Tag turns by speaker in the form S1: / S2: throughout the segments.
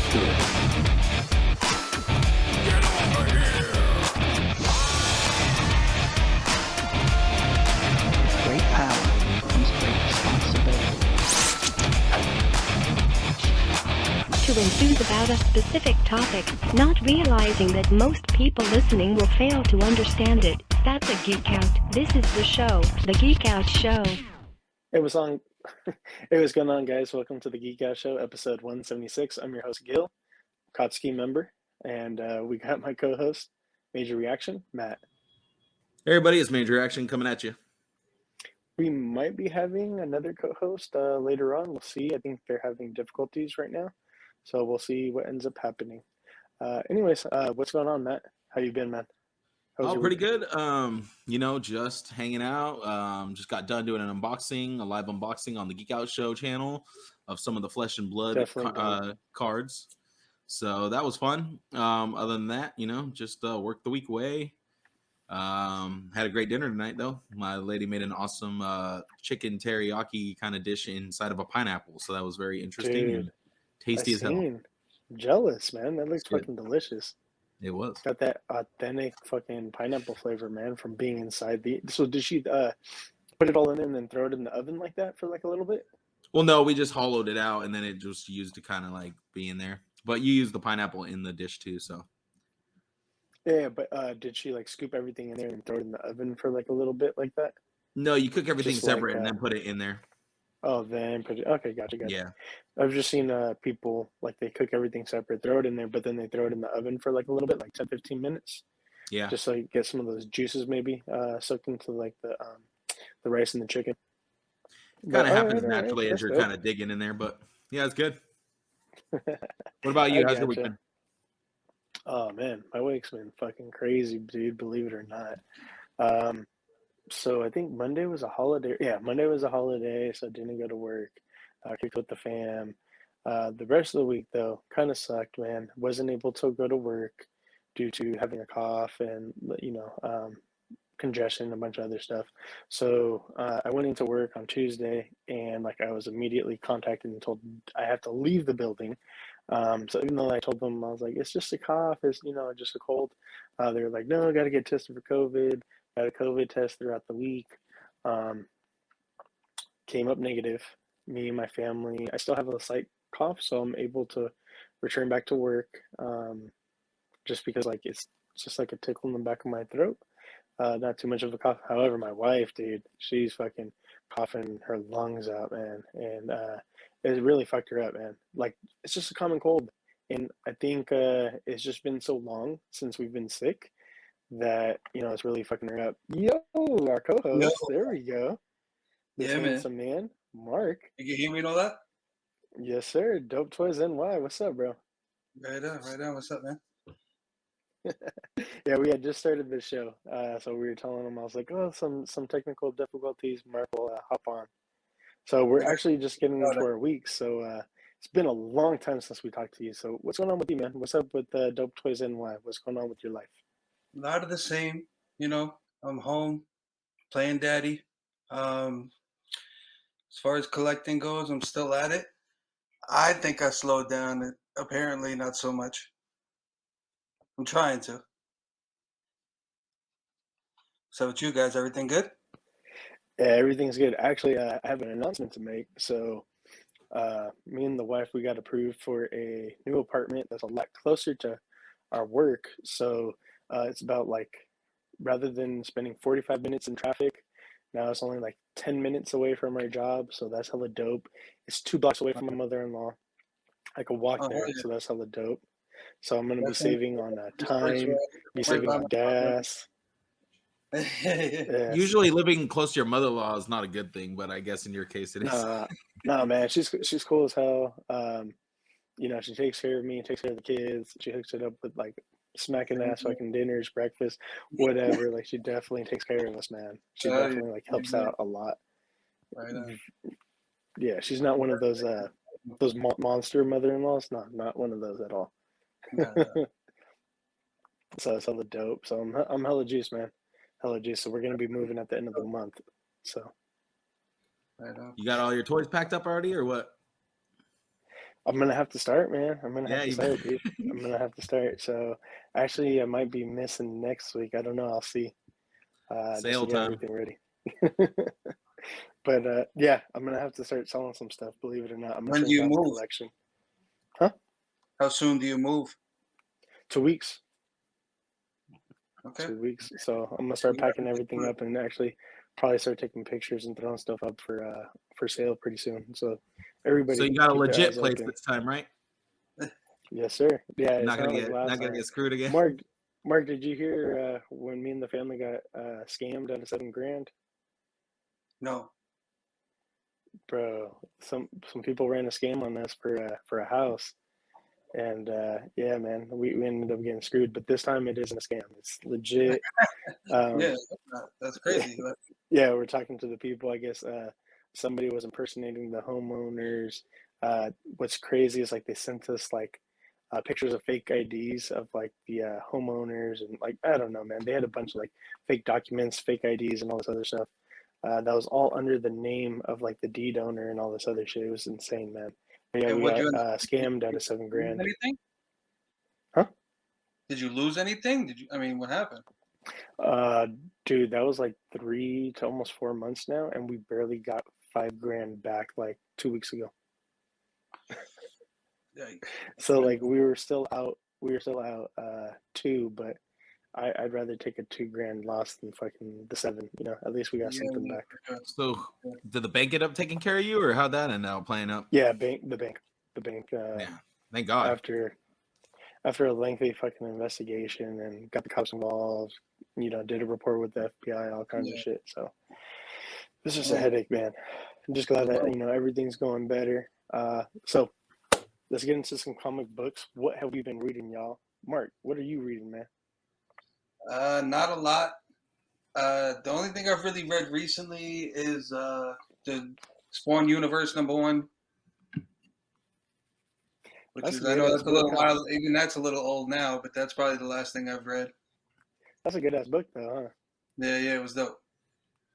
S1: Great power comes great responsibility.
S2: To enthuse about a specific topic, not realizing that most people listening will fail to understand it. That's a geek out. This is the show, the Geek Out Show.
S3: It was on. Hey, what's going on, guys? Welcome to the Geek Out Show, episode 176. I'm your host, Gil, Kotsky member, and we got my co-host, Major Reaction, Matt.
S4: Hey everybody, it's Major Reaction coming at you.
S3: We might be having another co-host later on. We'll see. I think they're having difficulties right now, so we'll see what ends up happening. Anyways, what's going on, Matt? How you been, man?
S4: Pretty good. Just hanging out. Just got done doing a live unboxing on the Geek Out Show channel of some of the Flesh and Blood cards. So that was fun. Other than that, just worked the week away. Had a great dinner tonight, though. My lady made an awesome chicken teriyaki kind of dish inside of a pineapple. So that was very interesting and tasty as hell.
S3: Jealous, man. That looks fucking delicious.
S4: It was.
S3: Got that authentic fucking pineapple flavor, man, from being inside the... So did she put it all in there and then throw it in the oven like that for like a little bit?
S4: Well, no, we just hollowed it out and then it just used to kind of like be in there. But you use the pineapple in the dish too, so...
S3: Yeah, but did she like scoop everything in there and throw it in the oven for like a little bit like that?
S4: No, you cook everything
S3: Just
S4: separate
S3: like,
S4: and then put it in there.
S3: Oh, then put it. Okay, gotcha.
S4: Yeah.
S3: I've just seen people like they cook everything separate, throw it in there, but then they throw it in the oven for like a little bit, like 10, 15 minutes.
S4: Yeah.
S3: Just so you get some of those juices maybe soaked into like the rice and the chicken.
S4: Kind of happens naturally as you're kind of digging in there, but yeah, it's good. What about you? How's your weekend?
S3: Oh man, my week's been fucking crazy, dude. Believe it or not. So I think Monday was a holiday. Yeah, Monday was a holiday, so I didn't go to work. Kicked with the fam. The rest of the week though kind of sucked, man. Wasn't able to go to work due to having a cough and congestion and a bunch of other stuff. So I went into work on Tuesday and like I was immediately contacted and told I have to leave the building. So even though I told them, I was like, it's just a cough, it's, just a cold. They were like, no, I got to get tested for COVID. Got a COVID test throughout the week. Came up negative. Me and my family, I still have a slight cough, so I'm able to return back to work. Just because like it's just like a tickle in the back of my throat. Not too much of a cough. However, my wife, dude, she's fucking coughing her lungs out, man. And it really fucked her up, man. Like, it's just a common cold. And I think it's just been so long since we've been sick that, it's really fucking her up. Yo, our co-host. Yo. There we go. This handsome man, Mark.
S5: You can hear me and all that?
S3: Yes, sir. DopetoysNY. What's up, bro?
S5: Right on. What's up, man?
S3: Yeah, we had just started this show, so we were telling him, I was like, oh, some technical difficulties, Mark will hop on. So we're actually just getting into our week, so it's been a long time since we talked to you. So what's going on with you, man? What's up with DopetoysNY? What's going on with your life?
S5: A lot of the same, I'm home, playing daddy. As far as collecting goes, I'm still at it. I think I slowed down, apparently not so much. I'm trying to. So with you guys, everything good?
S3: Yeah, everything's good. Actually, I have an announcement to make. So me and the wife, we got approved for a new apartment that's a lot closer to our work. So it's about like, rather than spending 45 minutes in traffic, now it's only like 10 minutes away from our job. So that's hella dope. It's 2 blocks away from my mother-in-law. I could walk there, so that's hella dope. So I'm going to be saving on time, be saving on gas.
S4: Yeah. Usually living close to your mother-in-law is not a good thing, but I guess in your case it is.
S3: No, man, she's cool as hell. She takes care of me, takes care of the kids. She hooks it up with like smacking ass fucking dinners, breakfast, whatever. Like she definitely takes care of us, man. She definitely like helps out a lot. Yeah, she's not one of those monster mother-in-laws. Not one of those at all. No. So it's hella dope. So I'm hella juice, man. Hella juice. So we're gonna be moving at the end of the month. So
S4: you got all your toys packed up already, or what?
S3: I'm gonna have to start, man. I'm gonna have
S4: Yeah,
S3: to start, dude. I'm gonna have to start. So actually, I might be missing next week. I don't know. I'll see. Just
S4: sale
S3: to get
S4: time.
S3: everything ready. But yeah, I'm gonna have to start selling some stuff. Believe it or not, I'm gonna
S5: When do
S3: shrink
S5: you
S3: down the
S5: move?
S3: collection. Huh?
S5: How soon do you move?
S3: 2 weeks.
S5: Okay.
S3: 2 weeks. So I'm gonna start packing everything up and actually probably start taking pictures and throwing stuff up for sale pretty soon. So everybody,
S4: So you got a
S3: keep their
S4: legit
S3: eyes
S4: place
S3: open.
S4: this time, right?
S3: Yes, sir. Yeah,
S4: Not
S3: it's
S4: gonna
S3: not like
S4: get
S3: last
S4: not gonna
S3: time.
S4: get screwed again.
S3: Mark, did you hear when me and the family got scammed out of $7,000?
S5: No.
S3: Bro, some people ran a scam on us for a house, and yeah, man, we ended up getting screwed. But this time it isn't a scam; it's legit.
S5: Yeah, that's crazy.
S3: Yeah, we're talking to the people. I guess somebody was impersonating the homeowners. What's crazy is like they sent us like pictures of fake IDs of like the homeowners and like I don't know, man. They had a bunch of like fake documents, fake IDs, and all this other stuff. That was all under the name of like the deed owner and all this other shit. It was insane, man. But yeah,
S5: And
S3: we
S5: what
S3: got
S5: you
S3: scammed out
S5: did
S3: of
S5: you lose
S3: $7,000.
S5: anything?
S3: Huh?
S5: Did you lose anything? Did you? I mean, what happened?
S3: Uh, Dude, that was like 3 to almost 4 months now, and we barely got $5,000 back like 2 weeks ago.
S5: Yikes.
S3: So like we were still out. We were still out two, but I'd rather take a $2,000 loss than fucking the seven. You know, at least we got something back.
S5: For sure.
S4: So did the bank end up taking care of you, or how'd that end up playing up?
S3: Yeah, the bank.
S4: Yeah, thank God.
S3: After a lengthy fucking investigation and got the cops involved, you know, did a report with the FBI, all kinds of shit. So this is a headache, man. I'm just glad that, you know, everything's going better. So let's get into some comic books. What have we been reading, y'all? Mark, what are you reading, man?
S5: Not a lot. The only thing I've really read recently is the Spawn Universe #1, which
S3: That's
S5: is,
S3: a
S5: I know
S3: good-ass
S5: that's a little
S3: book, huh?
S5: while, even that's a little old now, but that's probably the last thing I've read.
S3: That's a good-ass book, though, huh?
S5: Yeah, it was dope.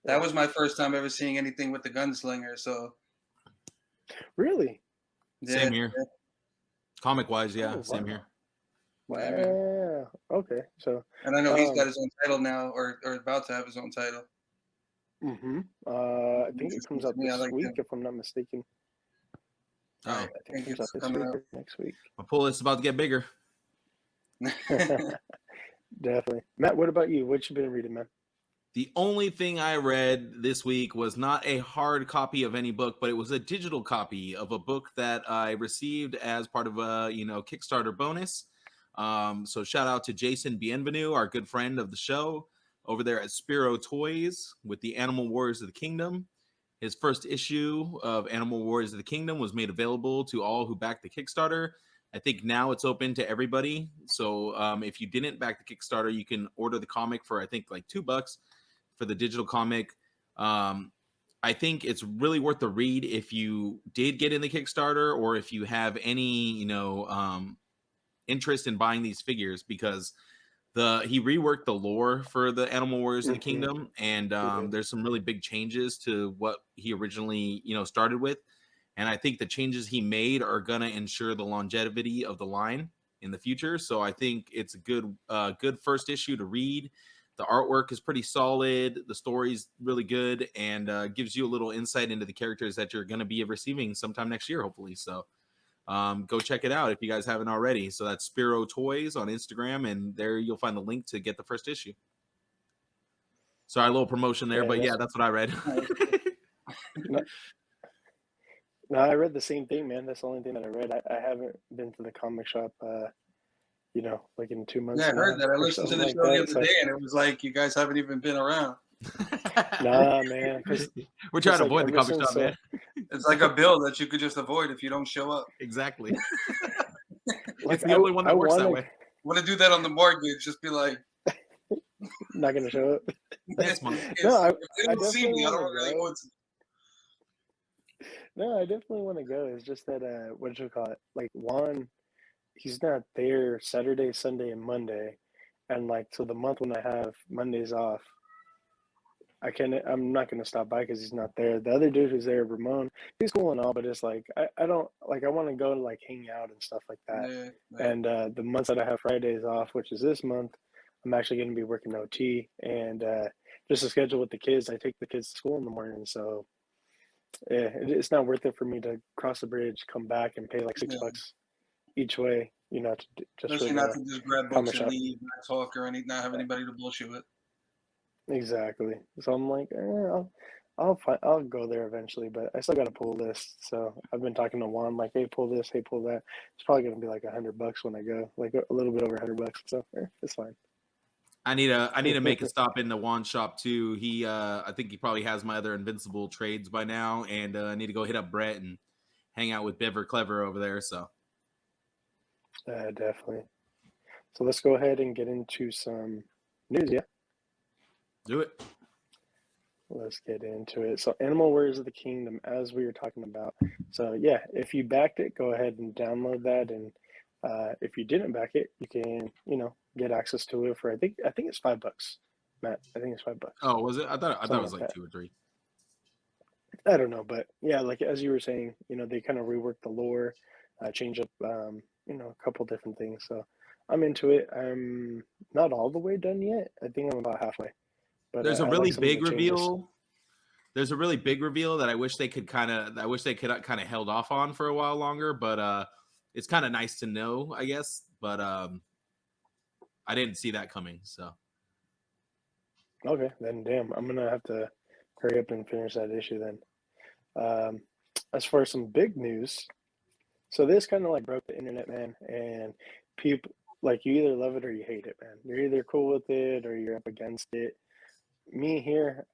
S5: That was my first time ever seeing anything with the gunslinger, so.
S3: Really?
S5: Yeah.
S4: Same here. Comic wise, yeah,
S3: Oh,
S4: same
S3: wow.
S4: here.
S3: Wow. Okay, so.
S5: And I know he's got his own title now, or about to have his own title.
S3: I think it comes out this week, if I'm not mistaken.
S4: Oh,
S3: I think it comes out this week or next week.
S4: My pull list is about to get bigger.
S3: Definitely. Matt, what about you? What you been reading, man?
S4: The only thing I read this week was not a hard copy of any book, but it was a digital copy of a book that I received as part of a Kickstarter bonus. So shout out to Jason Bienvenu, our good friend of the show, over there at Spiro Toys with the Animal Warriors of the Kingdom. His first issue of Animal Warriors of the Kingdom was made available to all who backed the Kickstarter. I think now it's open to everybody. So if you didn't back the Kickstarter, you can order the comic for I think like $2 for the digital comic. I think it's really worth the read if you did get in the Kickstarter or if you have any, interest in buying these figures, because he reworked the lore for the Animal Warriors of the Kingdom, and there's some really big changes to what he originally, started with. And I think the changes he made are gonna ensure the longevity of the line in the future. So I think it's a good first issue to read. The artwork is pretty solid. The story's really good, and gives you a little insight into the characters that you're going to be receiving sometime next year, hopefully. So go check it out if you guys haven't already. So that's Spiro Toys on Instagram, and there you'll find the link to get the first issue. Sorry, a little promotion there, but yeah, that's what I read.
S3: No, I read the same thing, man. That's the only thing that I read. I haven't been to the comic shop, like in 2 months.
S5: Yeah, I heard that. I listened to the show the other day, and it was like you guys haven't even been around.
S3: Nah, man.
S4: We're trying to avoid the comic shop, man.
S5: It's like a bill that you could just avoid if you don't show up.
S4: Exactly. It's the only one that works that way.
S5: Want to do that on the mortgage? Just be like,
S3: not gonna show up.
S4: That's my.
S3: No, I
S5: definitely see me. I don't really want to.
S3: No, I definitely want to go. It's just that what you call it? Like Juan, he's not there Saturday, Sunday, and Monday, and like so the month when I have Mondays off, I'm not gonna stop by because he's not there. The other dude who's there, Ramon, he's cool and all, but it's like I don't like I want to go to like hang out and stuff like that.
S5: Yeah.
S3: And the months that I have Fridays off, which is this month, I'm actually going to be working OT and just a schedule with the kids. I take the kids to school in the morning, so yeah, it's not worth it for me to cross the bridge, come back, and pay like $6 each way. You know, just
S5: especially
S3: for
S5: not
S3: the
S5: to just grab
S3: comic
S5: books and
S3: shop.
S5: leave, not talk or anything, not have anybody to bullshit with.
S3: Exactly. So I'm like, I'll go there eventually, but I still got a pull list. So I've been talking to Juan, like, hey, pull this, hey, pull that. It's probably gonna be like $100 when I go, like a little bit over $100. So it's fine.
S4: I need to make a stop in the Juan shop too. He I think he probably has my other Invincible trades by now, and I need to go hit up Brett and hang out with Bever Clever over there. So
S3: Definitely. So let's go ahead and get into some news. Yeah.
S4: do it.
S3: Let's get into it. So Animal Warriors of the Kingdom, as we were talking about. So yeah, if you backed it, go ahead and download that. And if you didn't back it, you can, get access to it for I think it's $5, Matt. I think it's $5.
S4: Oh, was it? I thought it was like
S3: that.
S4: 2 or 3.
S3: I don't know, but yeah, like as you were saying, they kind of reworked the lore, change up, a couple different things. So I'm into it. I'm not all the way done yet. I think I'm about halfway. But
S4: There's a
S3: I
S4: really
S3: like some of
S4: big
S3: the changes.
S4: reveal. There's a really big reveal that I wish they could kind of held off on for a while longer, but it's kind of nice to know, I guess. But I didn't see that coming, so.
S3: Okay, then damn, I'm gonna have to hurry up and finish that issue then. As far as some big news, so this kind of like broke the internet, man, and people like you either love it or you hate it, man. You're either cool with it or you're up against it. Me here,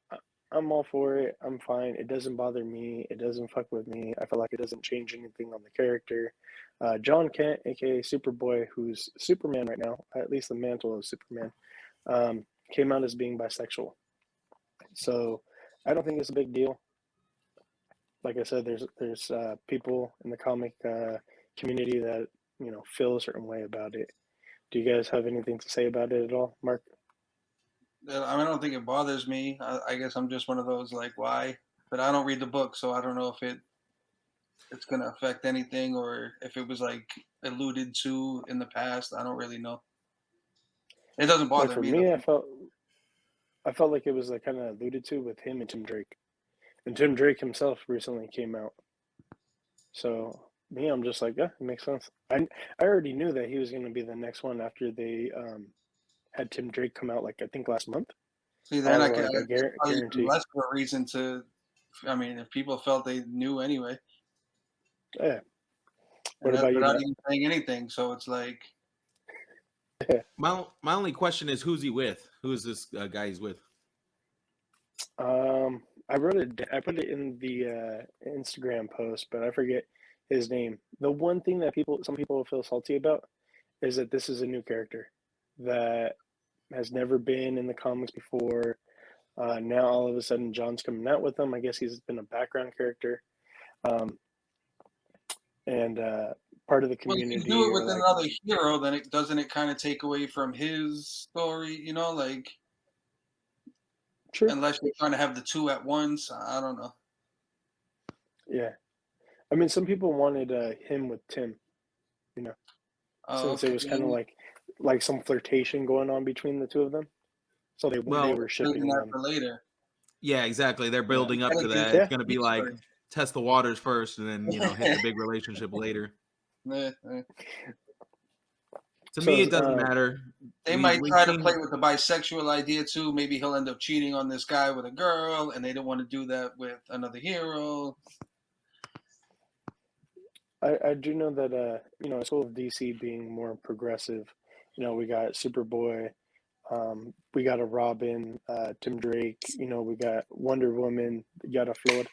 S3: I'm all for it. I'm fine. It doesn't bother me. It doesn't fuck with me. I feel like it doesn't change anything on the character. John Kent, aka Superboy, who's Superman right now, at least the mantle of Superman, came out as being bisexual. So I don't think it's a big deal. Like I said, there's people in the comic community that feel a certain way about it. Do you guys have anything to say about it at all, Mark?
S5: I don't think it bothers me. I guess I'm just one of those like, why? But I don't read the book, so I don't know if it's gonna affect anything or if it was like alluded to in the past. I don't really know. It doesn't bother
S3: like for
S5: me.
S3: me, I felt like it was like kind of alluded to with him and Tim Drake, and Tim Drake himself recently came out. So me, I'm just like, yeah, it makes sense. I already knew that he was going to be the next one after they had Tim Drake come out, like I think last month.
S5: See, then I
S3: was
S5: could
S3: like, I guarantee.
S5: less of a reason to. I mean, if people felt they knew anyway.
S3: Yeah. What about you,
S5: without
S3: Matt?
S5: even saying anything? So it's like.
S4: My only question is, who's he with? Who is this guy he's with?
S3: I put it in the Instagram post, but I forget his name. The one thing that some people feel salty about is that this is a new character that has never been in the comics before. Now all of a sudden John's coming out with them. I guess he's been a background character, and part of the community.
S5: Well, if you do it with another hero, then it doesn't kind of take away from his story, like.
S3: True.
S5: Unless you're trying to have the two at once, I don't know.
S3: Yeah, I mean, some people wanted him with Tim, since it was kind of like some flirtation going on between the two of them. So they were shipping them
S5: for later.
S4: Yeah, exactly. They're building up to that. It's going to be like test the waters first, and then hit the big relationship later. To me, it doesn't matter.
S5: They might try to play with the bisexual idea too. Maybe he'll end up cheating on this guy with a girl, and they don't want to do that with another hero.
S3: I do know that it's cool with DC being more progressive. We got Superboy, we got a Robin, Tim Drake. We got Wonder Woman, Yara Flor.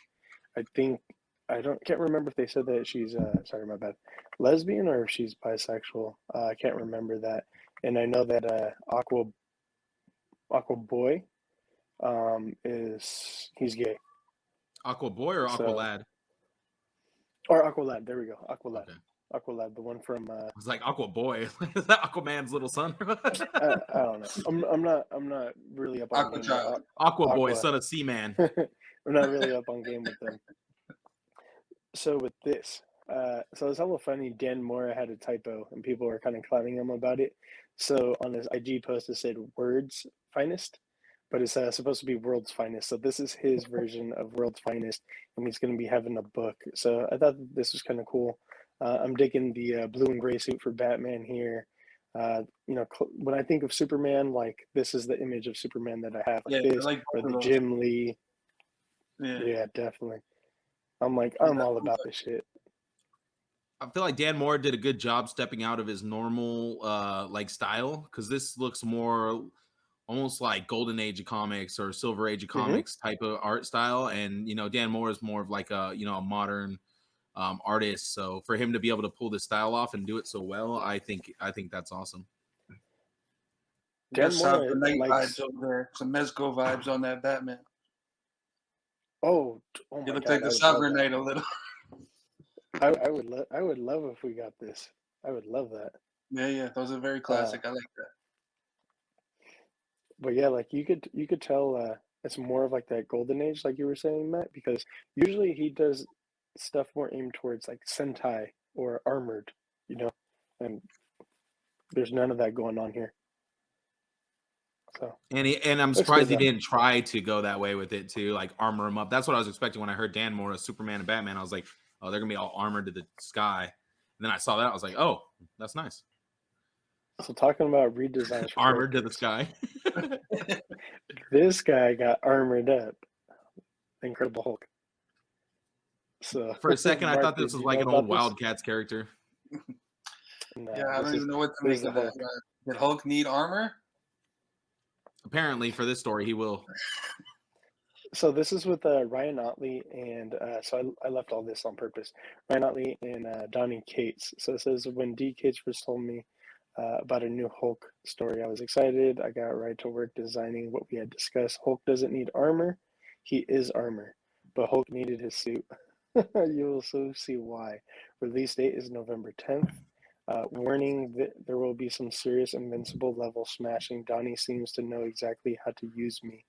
S3: Can't remember if they said that she's sorry, my bad, lesbian or if she's bisexual. I can't remember that. And I know that Aqua Boy he's gay.
S4: Aqua Boy or Aqua Lad?
S3: Or Aqua Lad, there we go. Aqua Lad. Okay. Aqualad, the one from.
S4: It's like Aqua Boy. Is that Aquaman's little son?
S3: I don't know. I'm not really up on
S5: Aqua
S3: game.
S5: Child.
S4: Aqua Boy, son of Seaman.
S3: I'm not really up on game with them. So with this, so it was hella funny. Dan Mora had a typo, and people were kind of clowning him about it. So on his IG post, it said "World's Finest," but it's supposed to be "World's Finest." So this is his version of "World's Finest," and he's going to be having a book. So I thought this was kind of cool. I'm digging the blue and gray suit for Batman here. When I think of Superman, like this is the image of Superman that I have, like this,
S5: I like
S3: or the
S5: those.
S3: Jim Lee.
S5: Yeah,
S3: Definitely. I'm all about this shit.
S4: I feel like Dan Moore did a good job stepping out of his normal like style, because this looks more almost like Golden Age of comics or Silver Age of comics type of art style, and Dan Moore is more of like a a modern artist. So for him to be able to pull this style off and do it so well, I think that's awesome.
S5: Dan Moore vibes over there. Some Mezco vibes on that Batman.
S3: Oh my
S5: you look
S3: God,
S5: like the Sovereign Knight a little.
S3: I would love if we got this. I would love that.
S5: Yeah, those are very classic. I like that.
S3: But yeah, like you could tell it's more of like that golden age, like you were saying, Matt, because usually he does stuff more aimed towards like Sentai or Armored, and there's none of that going on here. So
S4: and I'm surprised he didn't try to go that way with it too, like armor him up. That's what I was expecting when I heard Dan Moore, Superman and Batman. I was like, oh, they're gonna be all armored to the sky. And then I saw that, I was like, oh, that's nice.
S3: So talking about redesigns for
S4: armored to the sky.
S3: This guy got armored up. Incredible Hulk. So
S4: for a second, I thought this was like an old Wildcats character.
S5: Yeah, I don't even know what to make of that. Did Hulk need armor?
S3: Apparently,
S4: for this story, he will.
S3: So this is with Ryan Otley, and so I left all this on purpose. Ryan Otley and Donnie Cates. So it says, when D. Cates first told me about a new Hulk story, I was excited. I got right to work designing what we had discussed. Hulk doesn't need armor. He is armor. But Hulk needed his suit. You will soon see why. Release date is November 10th. Warning that there will be some serious Invincible level smashing. Donnie seems to know exactly how to use me.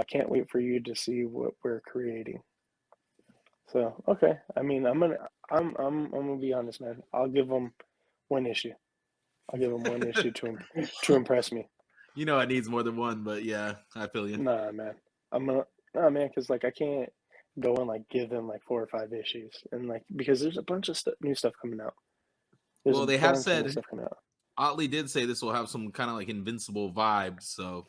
S3: Can't wait for you to see what we're creating. So okay, I mean, I'm gonna be honest, man. I'll give them one issue. I'll give them one issue to impress me.
S4: It needs more than one, but yeah, I feel you.
S3: Nah, man. Man, because like I can't go and like give them like 4 or 5 issues, and like because there's a bunch of new stuff coming out.
S4: Well, they have said Otley did say this will have some kind of like Invincible vibes, so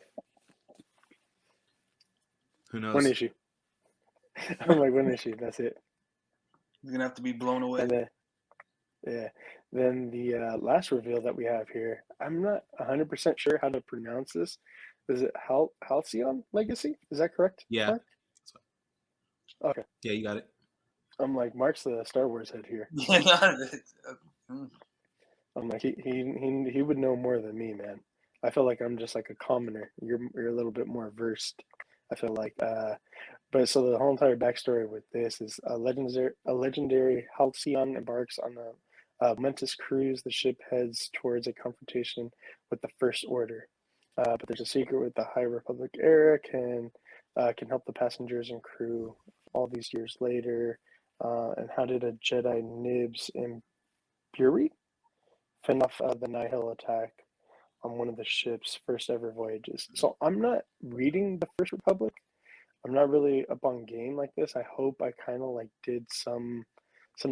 S4: who knows?
S3: One issue. I'm like, one issue. That's it.
S5: You're gonna have to be blown away.
S3: And then the last reveal that we have here, I'm not 100% sure how to pronounce this. Is it Halcyon Legacy? Is that correct?
S4: Yeah.
S3: Mark? Okay.
S4: Yeah, you got it.
S3: I'm like, Mark's the Star Wars head here. I'm like, he would know more than me, man. I feel like I'm just like a commoner. You're a little bit more versed, I feel like. But so the whole entire backstory with this is a legendary Halcyon embarks on a momentous cruise. The ship heads towards a confrontation with the First Order. But there's a secret with the High Republic era can help the passengers and crew all these years later. And how did a Jedi Nibs Impuri fend off the Nihil attack on one of the ship's first ever voyages? So I'm not reading the First Republic. I'm not really up on game like this. I hope I kind of like did some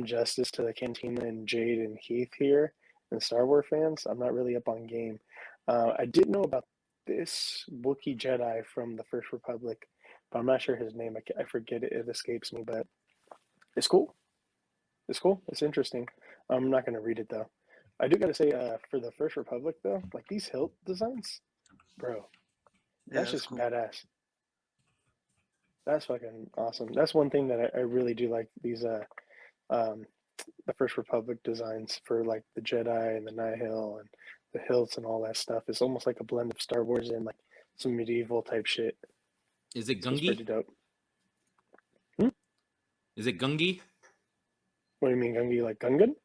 S3: justice to the Cantina and Jade and Heath here and Star Wars fans. I'm not really up on game. I did know about this Wookiee Jedi from the First Republic, but I'm not sure his name. I forget it. It escapes me, but it's cool. It's cool. It's interesting. I'm not going to read it though. I do got to say, for the First Republic though, like these hilt designs, bro, that's just cool. Badass. That's fucking awesome. That's one thing that I really do like, these the First Republic designs for like the Jedi and the Nihil and the hilts and all that stuff. It's almost like a blend of Star Wars and like some medieval type shit.
S4: Is it Gungi?
S3: It's pretty dope.
S4: Is it Gungi?
S3: What do you mean Gungi? Like Gungan?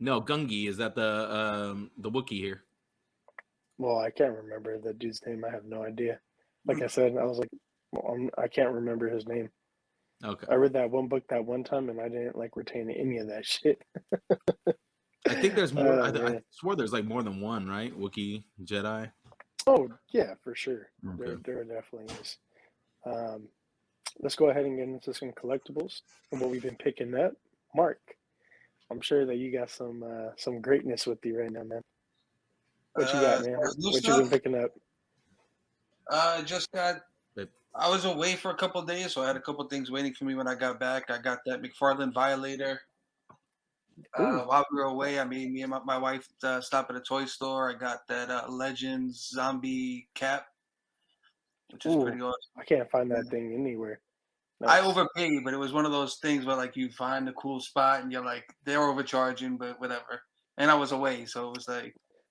S4: No, Gungi. Is that the Wookiee here?
S3: Well, I can't remember the dude's name. I have no idea. Like I said, I was like, well, I can't remember his name.
S4: Okay.
S3: I read that one book that one time, and I didn't like retain any of that shit.
S4: I think there's more.
S3: I
S4: swore there's like more than one, right? Wookiee, Jedi.
S3: Oh yeah, for sure.
S4: Okay.
S3: There definitely is. Let's go ahead and get into some collectibles and what we've been picking up. Mark, I'm sure that you got some greatness with you right now, man. What you got, man? What you been picking up?
S5: Just got. I was away for a couple of days, so I had a couple of things waiting for me when I got back. I got that McFarlane Violator. While we were away, I mean, me and my wife stopped at a toy store. I got that Legends zombie cap, which is pretty awesome.
S3: I can't find that thing anywhere.
S5: Nice. I overpaid, but it was one of those things where like you find a cool spot and you're like, they're overcharging, but whatever. And I was away, so it was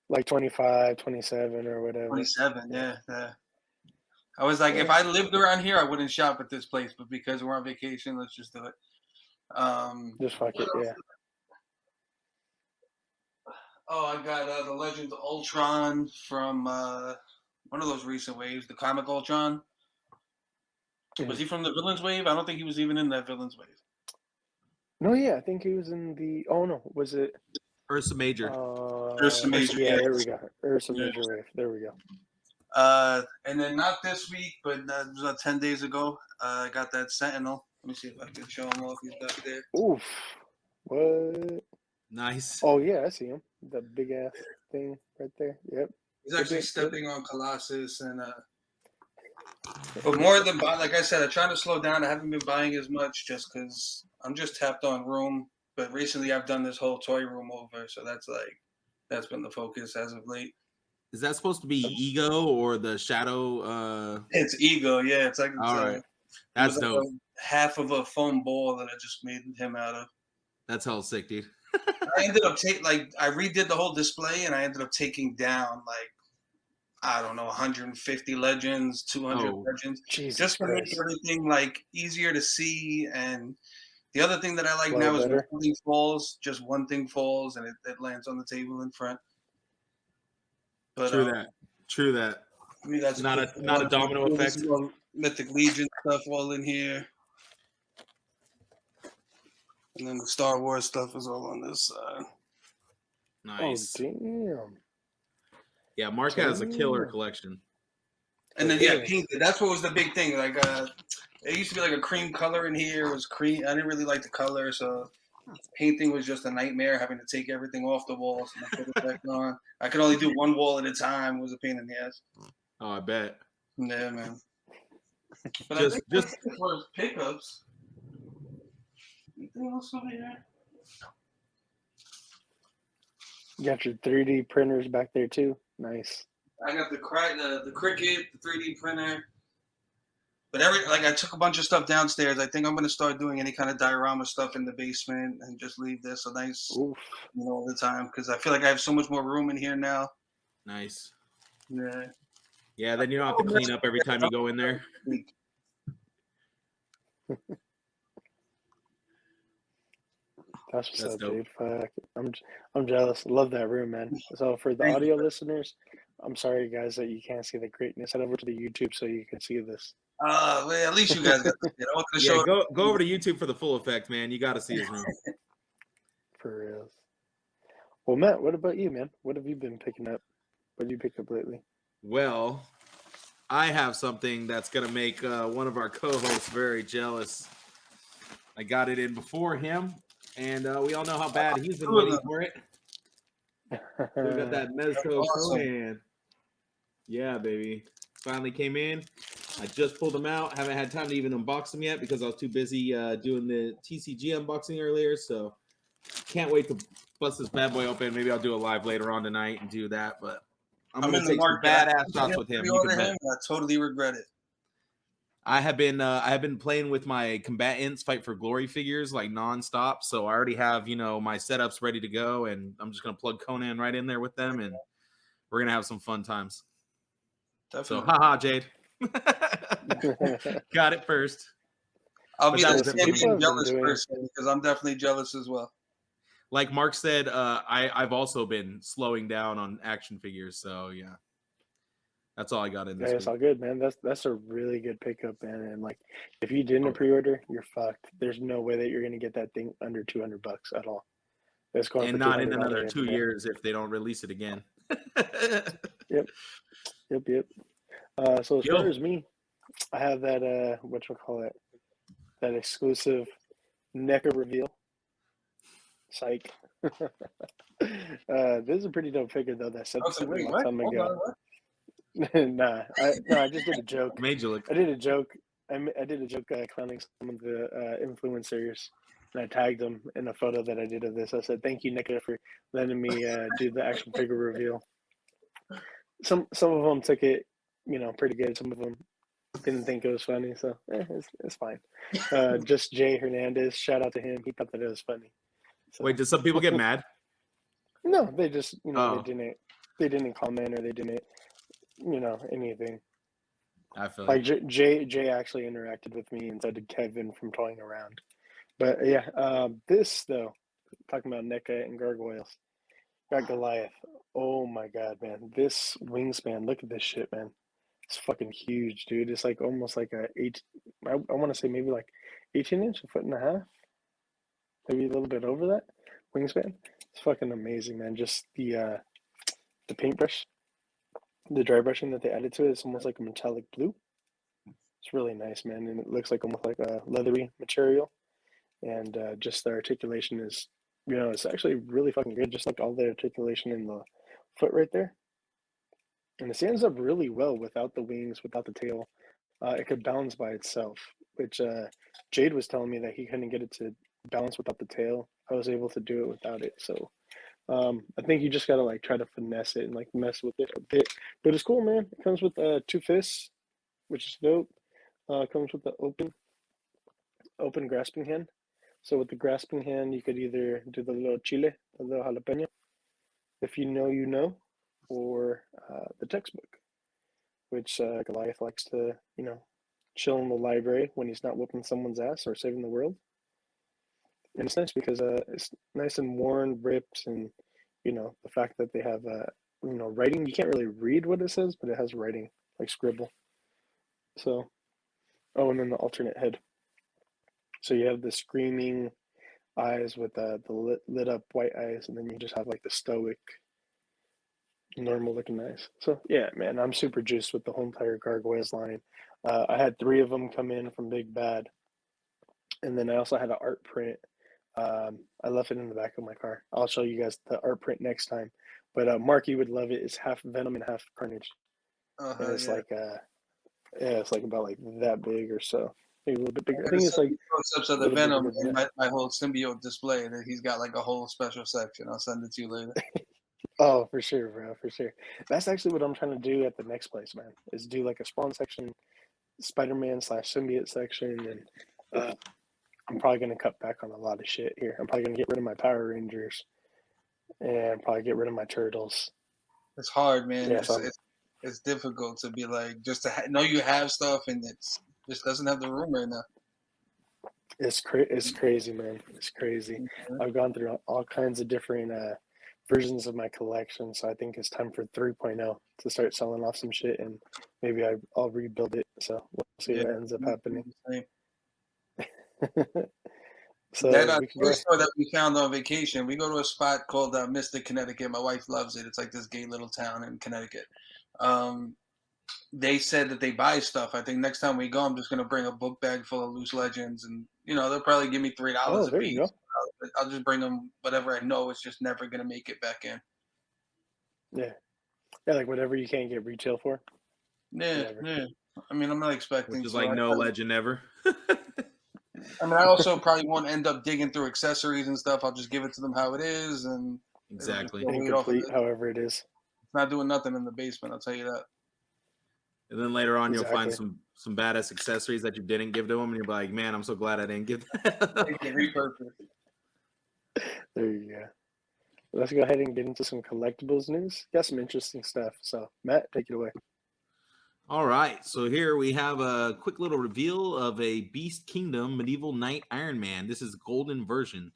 S5: like
S3: 25, 27 or whatever.
S5: 27, yeah. I was like, if I lived around here, I wouldn't shop at this place, but because we're on vacation, let's just do it.
S3: Just fuck it, yeah.
S5: Oh, I got the Legends of Ultron from one of those recent waves, the comic Ultron. Was he from the Villains wave? I don't think he was even in that Villains wave.
S3: No, yeah, I think he was in the. Oh no, was it
S4: Ursa Major?
S5: Ursa Major.
S3: Yeah, there we go. Ursa Major wave. There we go.
S5: And then not this week, but it was 10 days ago. I got that Sentinel. Let me see if I can show him off. He's back there.
S3: Oof! What?
S4: Nice.
S3: Oh yeah, I see him. The big ass thing right there. Yep.
S5: He's actually stepping on Colossus and. But more than like I said, I try to slow down. I haven't been buying as much just because I'm just tapped on room. But recently, I've done this whole toy room over, so that's been the focus as of late.
S4: Is that supposed to be Ego or the Shadow?
S5: It's Ego, yeah. It's like
S4: all right. That's dope.
S5: Like half of a foam ball that I just made him out of.
S4: That's hell sick, dude.
S5: I ended up I redid the whole display, and I ended up taking down I don't know, 150 legends, 200 legends,
S3: Jesus
S5: just to make everything easier to see. And the other thing that I like now is when one thing falls, just one thing falls, and it lands on the table in front. But,
S4: True that.
S5: I mean, that's
S4: not a domino effect.
S5: Mythic Legion stuff all in here, and then the Star Wars stuff is all on this side.
S4: Nice.
S3: Oh damn.
S4: Yeah, Mark has a killer collection.
S5: And then painted. That's what was the big thing. It used to be like a cream color in here. It was cream. I didn't really like the color, so painting was just a nightmare. Having to take everything off the walls and put it back on. I could only do one wall at a time. It was a pain in the ass.
S4: Oh, I bet.
S5: Yeah, man. But
S4: just
S5: as far as pickups. Anything else over here?
S3: You got your 3D printers back there too. Nice.
S5: I got the Cricut, the 3D printer. But I took a bunch of stuff downstairs. I think I'm going to start doing any kind of diorama stuff in the basement and just leave this a nice, all the time because I feel like I have so much more room in here now.
S4: Nice.
S5: Yeah.
S4: Yeah, then you don't have to clean up every time you go in there.
S3: That's what's up, dude. Fuck. I'm jealous. Love that room, man. So for the audio listeners, I'm sorry, guys, that you can't see the greatness. Head over to the YouTube so you can see this.
S5: Well, at least you guys got to see it. I want to show
S4: go over to YouTube for the full effect, man. You got to see his room.
S3: For real. Well, Matt, what about you, man? What have you been picking up? What have you picked up lately?
S4: Well, I have something that's going to make one of our co-hosts very jealous. I got it in before him, and we all know how bad he's been waiting for it. We got that Mezco Conan. Yeah, baby. Finally came in. I just pulled them out. Haven't had time to even unbox them yet because I was too busy doing the TCG unboxing earlier. So can't wait to bust this bad boy open. Maybe I'll do a live later on tonight and do that. But I'm going to take some badass shots with him.
S5: I totally regret it.
S4: I have been playing with my Combatants Fight for Glory figures like nonstop. So I already have, my setups ready to go, and I'm just going to plug Conan right in there with them, and we're going to have some fun times.
S5: Definitely.
S4: So, haha, Jade. Got it first.
S5: I'll be the same jealous person because I'm definitely jealous as well.
S4: like Mark said, I've also been slowing down on action figures. So yeah, that's all I got in this
S3: Yeah, it's
S4: week.
S3: all good, man. That's a really good pickup, man. And like, if you didn't pre-order, you're fucked. There's no way that you're gonna get that thing under $200 at all. It's going
S4: And
S3: for
S4: not in
S3: $200
S4: another
S3: right
S4: 2
S3: now.
S4: years if they don't release it again.
S3: Yep. So as far
S4: Gil.
S3: as me, I have that whatchamacallit, that exclusive NECA reveal. Psych. This is a pretty dope figure though. That said a long time ago. I just did a joke.
S4: Made you look.
S3: I did a joke. I did a joke clowning some of the influencers, and I tagged them in a photo that I did of this. I said, "Thank you, NECA, for letting me do the action figure reveal." Some of them took it, pretty good. Some of them didn't think it was funny, so it's fine. Just Jay Hernandez, shout out to him. He thought that it was funny. So.
S4: Wait, did some people get mad?
S3: No, they just
S4: Oh.
S3: they didn't comment or they didn't anything.
S4: I feel
S3: like Jay actually interacted with me and so did Kevin from Toying Around. But yeah, this though, talking about NECA and gargoyles, got Goliath. Oh my god, man, this wingspan! Look at this shit, man. It's fucking huge, dude. It's like almost like I want to say maybe like 18-inch, a foot and a half, maybe a little bit over that wingspan. It's fucking amazing, man. Just the paintbrush, the dry brushing that they added to it, it's almost like a metallic blue. It's really nice, man, and it looks like almost like a leathery material. And just the articulation is, it's actually really fucking good. Just like all the articulation in the foot right there. And it stands up really well without the wings, without the tail. It could balance by itself, which Jade was telling me that he couldn't get it to balance without the tail. I was able to do it without it. So I think you just gotta like try to finesse it and like mess with it a bit. But it's cool, man. It comes with 2 fists, which is dope. It comes with the open grasping hand. So with the grasping hand, you could either do the little chile, the little jalapeno, if you know, or the textbook, which Goliath likes to, chill in the library when he's not whooping someone's ass or saving the world. And it's nice because it's nice and worn, ripped, and, the fact that they have, writing. You can't really read what it says, but it has writing, like scribble. So, oh, and then the alternate head. So you have the screaming eyes with the lit up white eyes, and then you just have like the stoic, normal looking eyes. So yeah, man, I'm super juiced with the whole entire Gargoyles line. I had 3 of them come in from Big Bad, and then I also had an art print. I left it in the back of my car. I'll show you guys the art print next time. But Marky would love it. It's half Venom and half Carnage. And it's like it's like about like that big or so. Maybe a little bit bigger. I think it's like
S5: close-ups of the Venom and my whole symbiote display that he's got like a whole special section. I'll send it to you later.
S3: Oh, for sure, bro, for sure. That's actually what I'm trying to do at the next place, man. Is do like a Spawn section, Spider-Man / symbiote section, and I'm probably gonna cut back on a lot of shit here. I'm probably gonna get rid of my Power Rangers, and probably get rid of my Turtles.
S5: It's hard, man.
S3: Yeah,
S5: it's difficult to be like just to know you have stuff and it's just doesn't have the room right now.
S3: It's crazy, man. It's crazy. Mm-hmm. I've gone through all kinds of different versions of my collection, so I think it's time for 3.0 to start selling off some shit, and maybe I'll rebuild it. So we'll see what ends up happening. So
S5: that toy store that we found on vacation, we go to a spot called Mystic, Connecticut. My wife loves it. It's like this gay little town in Connecticut. They said that they buy stuff. I think next time we go, I'm just gonna bring a book bag full of loose legends, and they'll probably give me $3 a piece. I'll just bring them whatever I know it's just never gonna make it back in.
S3: Yeah, like whatever you can't get retail for.
S5: Yeah. I mean, I'm not expecting.
S4: Which is like no legend ever.
S5: I mean, I also probably won't end up digging through accessories and stuff. I'll just give it to them how it is, and
S4: exactly
S3: incomplete, however it is.
S5: It's not doing nothing in the basement. I'll tell you that.
S4: And then later on, you'll find some badass accessories that you didn't give to them, and you're like, "Man, I'm so glad I didn't give that."
S5: Repurpose.
S3: There you go. Let's go ahead and get into some collectibles news. Got some interesting stuff. So, Matt, take it away.
S4: All right, so here we have a quick little reveal of a Beast Kingdom Medieval Knight Iron Man. This is the golden version.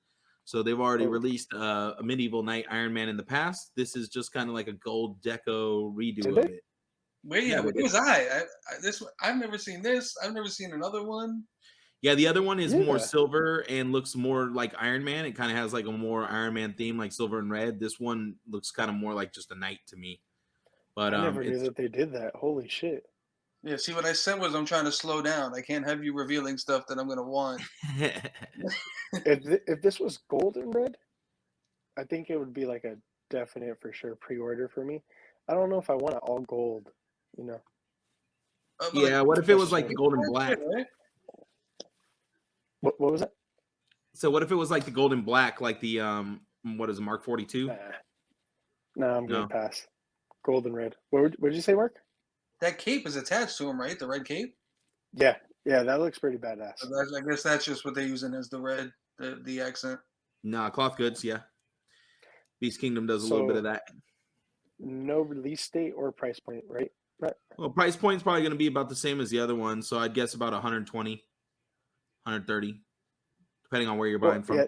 S4: So they've already released a medieval knight Iron Man in the past. This is just kind of like a gold deco redo of it.
S5: Where was I? I've never seen this. I've never seen another one.
S4: Yeah, the other one is more silver and looks more like Iron Man. It kind of has like a more Iron Man theme, like silver and red. This one looks kind of more like just a knight to me. But
S3: I never knew that they did that. Holy shit.
S5: Yeah, see, what I said was I'm trying to slow down. I can't have you revealing stuff that I'm going to want.
S3: If this was gold and red, I think it would be like a definite for sure pre-order for me. I don't know if I want it all gold, you know.
S4: Yeah, what if it was like the gold and black?
S3: What was that?
S4: So what if it was like the gold and black, like the what is it, Mark 42?
S3: Nah, I'm gonna pass. Gold and red. What did you say, Mark?
S5: That cape is attached to him, right? The red cape?
S3: Yeah, that looks pretty badass.
S5: So I guess that's just what they're using as the red, the accent.
S4: Nah, cloth goods, yeah. Beast Kingdom does a little bit of that.
S3: No release date or price point, right?
S4: Well, price point's probably going to be about the same as the other one, so I'd guess about 120, 130, depending on where you're buying from.
S3: Yeah,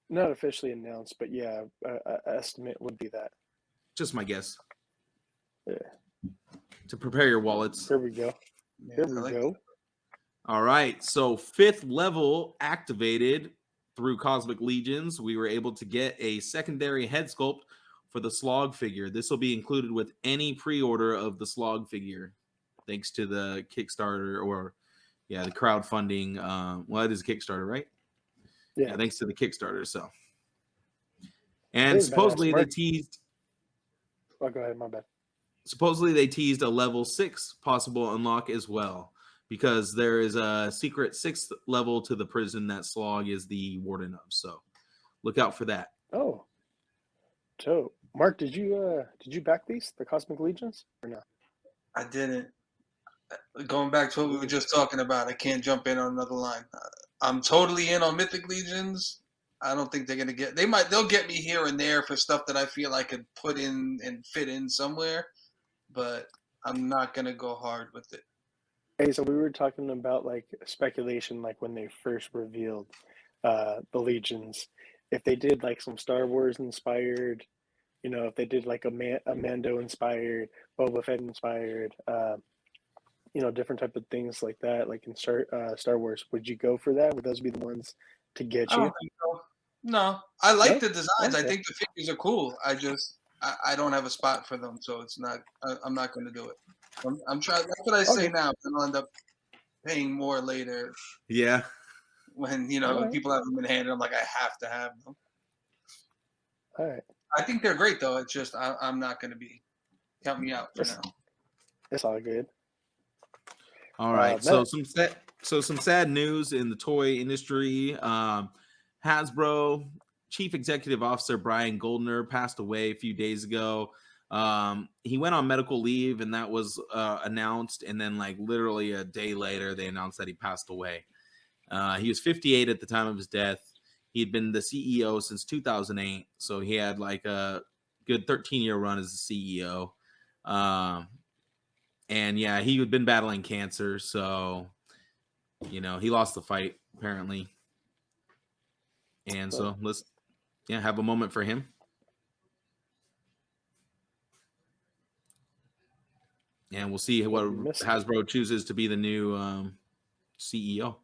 S3: not officially announced, but yeah, estimate would be that.
S4: Just my guess.
S3: Yeah.
S4: To prepare your wallets.
S3: Here we go. Here we go.
S4: All right, so 5th level activated through Cosmic Legions. We were able to get a secondary head sculpt for the Slog figure. This will be included with any pre-order of the Slog figure, thanks to the Kickstarter or, the crowdfunding. Well, it is a Kickstarter, right? Yeah, thanks to the Kickstarter. So, and supposedly they teased.
S3: Oh, go ahead. My bad.
S4: Supposedly they teased a level 6 possible unlock as well, because there is a secret 6th level to the prison that Slog is the warden of. So, look out for that.
S3: Oh, dope. Mark, did you back these, the Cosmic Legions, or no?
S5: I didn't. Going back to what we were just talking about, I can't jump in on another line. I'm totally in on Mythic Legions. I don't think they're gonna get. They'll get me here and there for stuff that I feel I could put in and fit in somewhere, but I'm not gonna go hard with it.
S3: Hey, so we were talking about like speculation, like when they first revealed the Legions, if they did like some Star Wars inspired, if they did like a Mando inspired, Boba Fett inspired, different type of things like that, like in Star Wars, would you go for that? Would those be the ones to get you?
S5: I don't think so. No, I like the designs. Okay. I think the figures are cool. I don't have a spot for them, so it's not. I'm not going to do it. I'm trying. That's what I say now. And I'll end up paying more later.
S4: Yeah.
S5: When when people haven't been handed, I'm like, I have to have them.
S3: All right.
S5: I think they're great, though. It's just I'm not going to be. Count me out for now.
S3: It's all good.
S4: All right. So some sad news in the toy industry. Hasbro Chief Executive Officer Brian Goldner passed away a few days ago. He went on medical leave, and that was announced. And then, like literally a day later, they announced that he passed away. He was 58 at the time of his death. He had been the CEO since 2008, so he had like a good 13-year run as the CEO. And yeah, he had been battling cancer, so he lost the fight apparently. And so let's have a moment for him. And we'll see what Hasbro chooses to be the new CEO.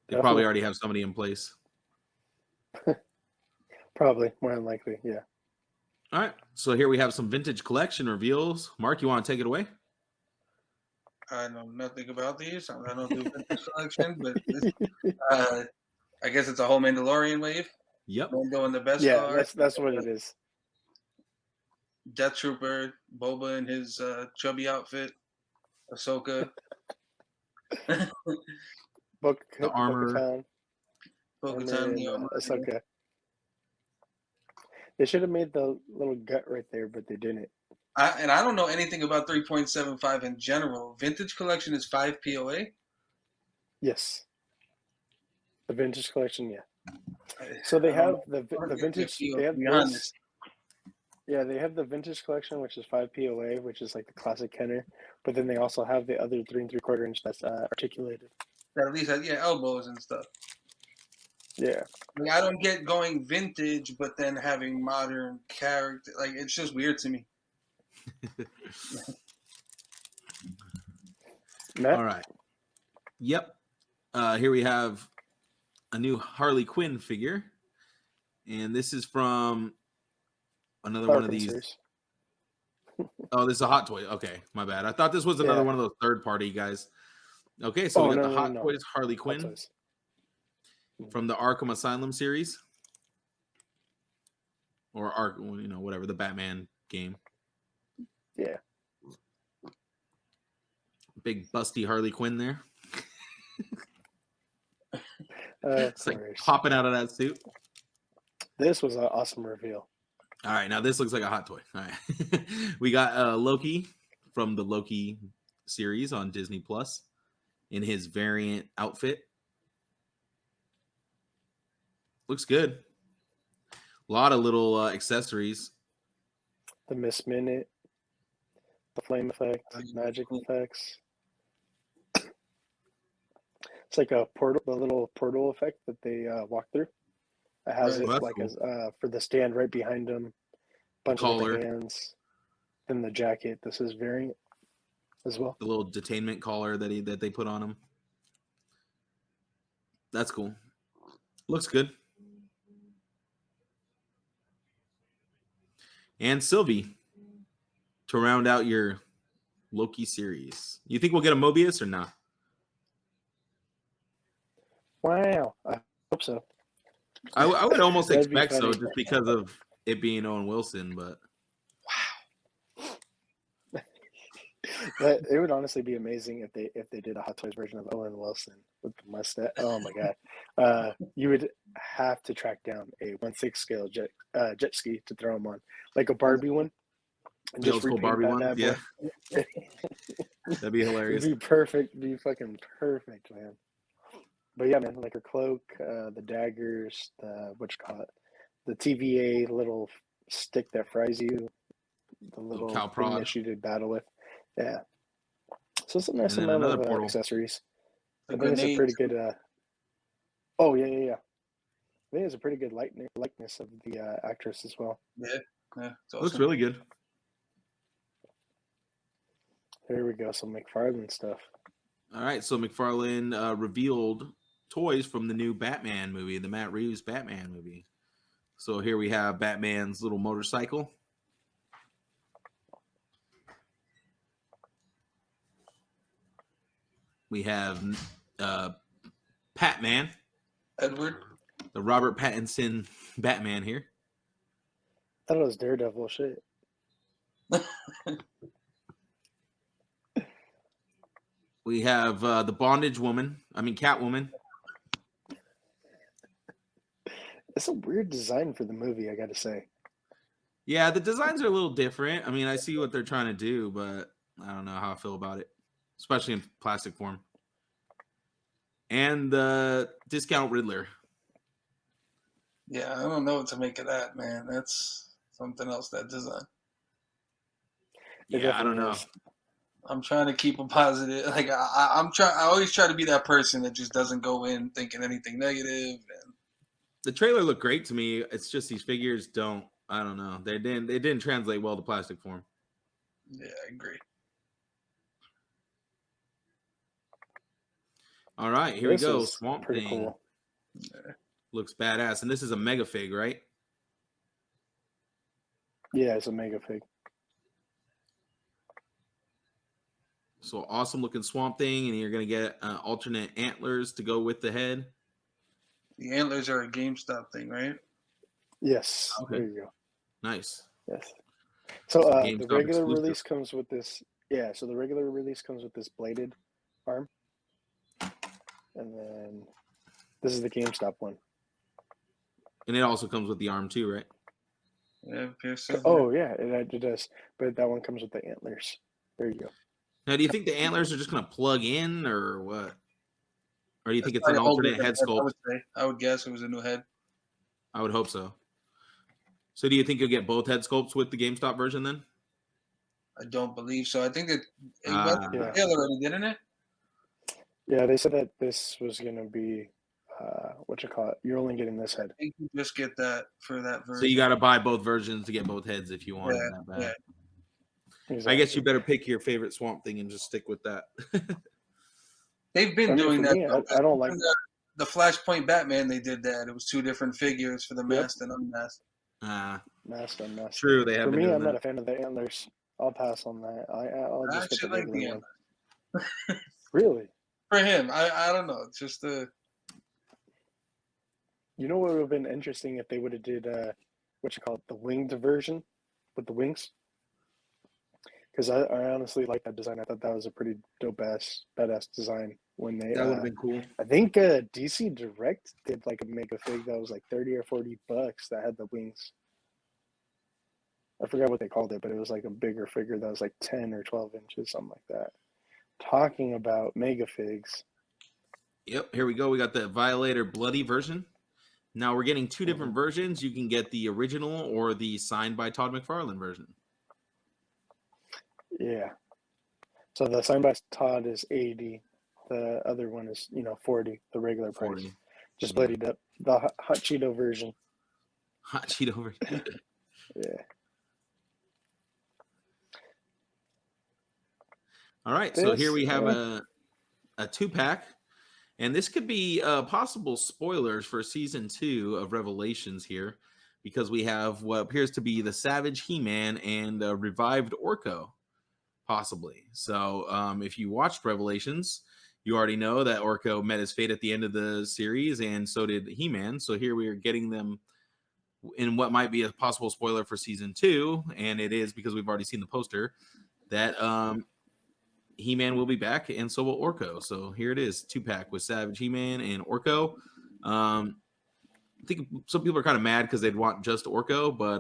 S4: They probably already have somebody in place.
S3: Probably, more than likely, yeah.
S4: All right, so here we have some vintage collection reveals. Mark, you want to take it away?
S5: I know nothing about these. I don't do vintage collection, but I guess it's a whole Mandalorian wave.
S4: Yep.
S5: Mando in the best
S3: yeah,
S5: card.
S3: that's what it is.
S5: Death Trooper, Boba in his chubby outfit, Ahsoka.
S4: The armor.
S5: Bo-Katan, the armor.
S3: Ahsoka. They should have made the little gut right there, but they didn't.
S5: I don't know anything about 3.75 in general. Vintage collection is 5 POA?
S3: Yes. The vintage collection, yeah. So they have the vintage. They have this. Yeah, they have the vintage collection, which is 5 POA, which is like the classic Kenner. But then they also have the other 3 3/4 inch that's articulated.
S5: That at least has elbows and stuff.
S3: Yeah.
S5: Like, I don't get going vintage, but then having modern character. Like, it's just weird to me.
S3: Matt?
S4: All right. Yep. Here we have a new Harley Quinn figure, and this is from another one of these.
S3: Series.
S4: Oh, this is a Hot Toy. Okay, my bad. I thought this was another one of those third-party guys. Okay, so we got the Hot Toys Harley Quinn from the Arkham Asylum series, or whatever, the Batman game.
S3: Yeah.
S4: Big busty Harley Quinn there.
S3: It's
S4: like popping out of that suit.
S3: This was an awesome reveal.
S4: All right, now this looks like a hot toy. All right, we got Loki from the Loki series on Disney Plus in his variant outfit. Looks good. A lot of little accessories.
S3: The Miss Minute, the flame effect, magic effects. It's like a portal, the little portal effect that they walk through. It has it like cool. As for the stand right behind him, bunch of the hands, then the jacket. This is variant as well.
S4: The little detainment collar that they put on him. That's cool. Looks good. And Sylvie to round out your Loki series. You think we'll get a Mobius or not?
S3: Wow, I hope so.
S4: I would almost expect so, just because of it being Owen Wilson, but
S3: wow. But it would honestly be amazing if they did a Hot Toys version of Owen Wilson with the mustache. Oh my god. You would have to track down a 1/6 scale jet ski to throw him on. Like a Barbie one.
S4: And just repaint Barbie one. Yeah. That'd be hilarious.
S3: It'd be perfect. It'd be fucking perfect, man. But yeah, man, like her cloak, the daggers, the TVA little stick that fries you, the little
S4: cow
S3: thing
S4: prod
S3: that you did battle with. Yeah. So it's a nice amount of accessories. I think it's a pretty good. Oh yeah. I think it's a pretty good likeness of the actress as well.
S5: Yeah. Awesome.
S4: Looks really good.
S3: Here we go. Some McFarlane stuff.
S4: All right, so McFarlane revealed toys from the new Batman movie, the Matt Reeves Batman movie. So here we have Batman's little motorcycle. We have Patman.
S5: Edward.
S4: The Robert Pattinson Batman here.
S3: I thought it was Daredevil shit.
S4: We have the Bondage Woman. Catwoman.
S3: It's a weird design for the movie, I got to say.
S4: Yeah, the designs are a little different. I see what they're trying to do, but I don't know how I feel about it, especially in plastic form. And the Discount Riddler.
S5: Yeah, I don't know what to make of that, man. That's something else, that design.
S4: Yeah, I don't know.
S5: I'm trying to keep a positive. Like I always try to be that person that just doesn't go in thinking anything negative. And
S4: the trailer looked great to me. It's just these figures don't. I don't know. They didn't translate well to plastic form.
S5: Yeah, I agree.
S4: All right, here we go. Swamp Thing.
S3: Cool.
S5: Yeah.
S4: Looks badass, and this is a mega fig, right?
S3: Yeah, it's a mega fig.
S4: So awesome looking Swamp Thing, and you're gonna get alternate antlers to go with the head.
S5: The antlers are a GameStop thing, right?
S3: Yes.
S4: Okay.
S3: There you go.
S4: Nice.
S3: Yes. So the regular release comes with this. Yeah. So the regular release comes with this bladed arm, and then this is the GameStop one.
S4: And it also comes with the arm too, right?
S5: Yeah.
S3: Oh yeah, it does. But that one comes with the antlers. There you go.
S4: Now, do you think the antlers are just going to plug in, or what? Or do you think it's an alternate head sculpt?
S5: I would guess it was a new head.
S4: I would hope so. So, do you think you'll get both head sculpts with the GameStop version then?
S5: I don't believe so. I think that it went already, didn't it?
S3: Yeah, they said that this was going to be what you call it? You're only getting this head.
S5: I think you just get that for that version.
S4: So you got to buy both versions to get both heads if you want it that bad.
S5: Yeah.
S3: Exactly.
S4: I guess you better pick your favorite Swamp Thing and just stick with that.
S5: They've been doing that.
S3: Me, I don't like
S5: the Flashpoint Batman. They did that. It was 2 different figures for the masked and unmasked.
S3: masked and unmasked.
S4: True, they have.
S3: For
S4: been
S3: me,
S4: doing
S3: I'm
S4: that.
S3: not a fan of the antlers. I'll pass on that. I'll
S5: I
S3: just get the
S5: actually like the
S3: regular one.
S5: antlers.
S3: Really?
S5: For him, I don't know. It's just
S3: You know what would have been interesting if they would have did what you call it, the winged version with the wings? Because I honestly like that design. I thought that was a pretty dope badass design when they.
S4: That would have been cool.
S3: I think DC Direct did like a mega fig that was like $30 or $40 that had the wings. I forgot what they called it, but it was like a bigger figure that was like 10 or 12 inches, something like that. Talking about mega figs.
S4: Yep, here we go. We got the Violator Bloody version. Now we're getting 2 different versions. You can get the original or the signed by Todd McFarlane version.
S3: Yeah. So the signed by Todd is 80. The other one is 40, the regular price.
S4: 40.
S3: Just bloodied up. The hot Cheeto version.
S4: Hot Cheeto version.
S3: Yeah.
S4: All right, so here we have a 2-pack, and this could be possible spoilers for season 2 of Revelations here, because we have what appears to be the Savage He-Man and revived Orko, possibly. So if you watched Revelations, you already know that Orko met his fate at the end of the series, and so did He-Man. So here we are getting them in what might be a possible spoiler for season 2, and it is because we've already seen the poster that He-Man will be back, and so will Orko. So here it is, 2-pack with Savage He-Man and Orko. I think some people are kind of mad because they'd want just Orko, but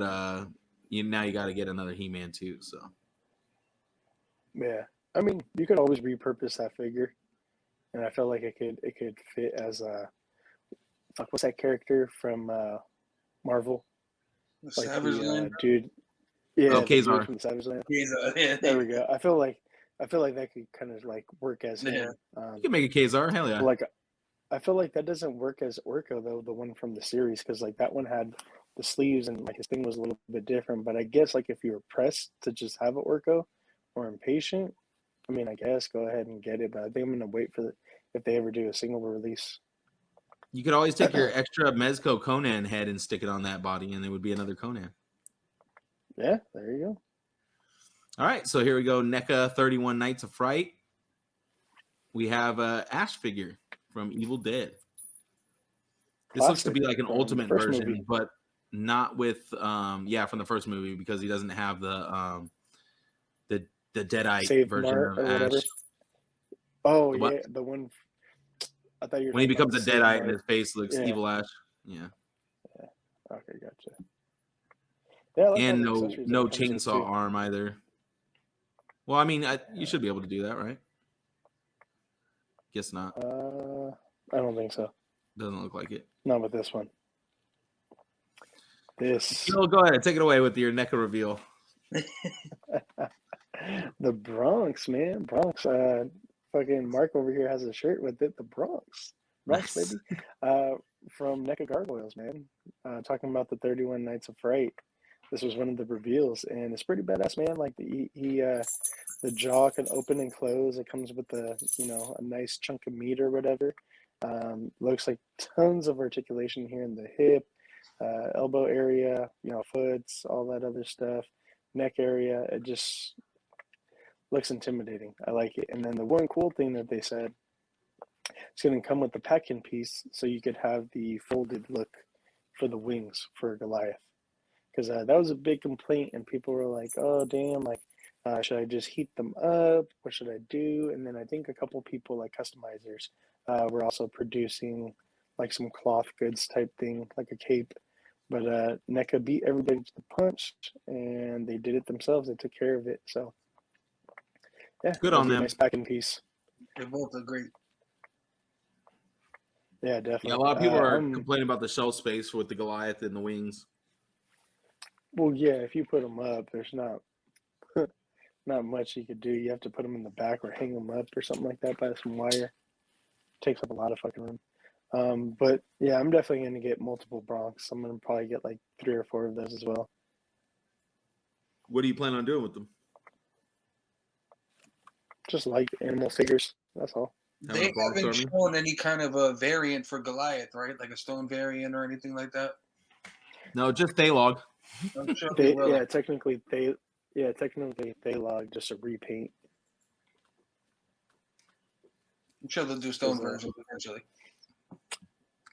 S4: now you got to get another He-Man too. So
S3: yeah, I mean, you could always repurpose that figure, and I felt like it could fit as a what's that character from Marvel?
S5: the
S3: Like
S5: Savage Land.
S3: dude. Yeah,
S4: Oh,
S3: the dude
S4: Kazar.
S3: from the Savage Land.
S5: Yeah.
S3: There we go. I feel like that could kind of like work as him.
S4: you can make a Kazar, hell yeah.
S3: Like, I feel like that doesn't work as Orko though, the one from the series, because like that one had the sleeves and like his thing was a little bit different. But I guess like if you were pressed to just have an Orko or impatient, I mean, I guess go ahead and get it. But I think I'm gonna wait for if they ever do a single release.
S4: You could always take your extra Mezco Conan head and stick it on that body, and it would be another Conan.
S3: Yeah, there you go.
S4: All right, so here we go. NECA 31 Nights of Fright. We have a Ash figure from Evil Dead. This looks to be like an ultimate version, movie. But not with from the first movie, because he doesn't have the Deadite
S3: Save
S4: version of Ash.
S3: Whatever. Oh yeah, the one. I thought you were
S4: when he becomes a Deadite and his face looks Evil Ash. Yeah.
S3: Okay, gotcha. Yeah, like
S4: and no chainsaw arm either. Well, I mean, you should be able to do that, right? Guess not.
S3: I don't think so.
S4: Doesn't look like it.
S3: Not with this one.
S4: Go ahead. Take it away with your NECA reveal.
S3: The Bronx, man. Bronx. Fucking Mark over here has a shirt with it. The Bronx. Bronx,
S4: nice.
S3: Baby. From NECA Gargoyles, man. Talking about the 31 Nights of Fright. This was one of the reveals, and it's pretty badass, man. Like the jaw can open and close. It comes with a nice chunk of meat or whatever. Looks like tons of articulation here in the hip, elbow area, foots, all that other stuff, neck area. It just looks intimidating. I like it. And then the one cool thing that they said, it's going to come with the pack-in piece, so you could have the folded look for the wings for Goliath. Because that was a big complaint, and people were like, oh, damn, like, should I just heat them up? What should I do? And then I think a couple people, like customizers, were also producing like some cloth goods type thing, like a cape. But NECA beat everybody to the punch, and they did it themselves. They took care of it. So, yeah.
S4: Good on them.
S3: Nice packing piece.
S5: They both are great.
S3: Yeah, definitely.
S4: Yeah, a lot of people are complaining about the shelf space with the Goliath and the wings.
S3: Well, yeah, if you put them up, there's not much you could do. You have to put them in the back or hang them up or something like that by some wire. Takes up a lot of fucking room. But yeah, I'm definitely gonna get multiple Bronx. I'm gonna probably get like 3 or 4 of those as well.
S4: What do you plan on doing with them?
S3: Just like animal figures. That's all.
S5: They haven't shown any kind of a variant for Goliath, right? Like a stone variant or anything like that.
S4: No, just Thaylog.
S5: I'm sure
S3: technically Thaylog, just a repaint.
S5: I'm sure they'll do stone version eventually.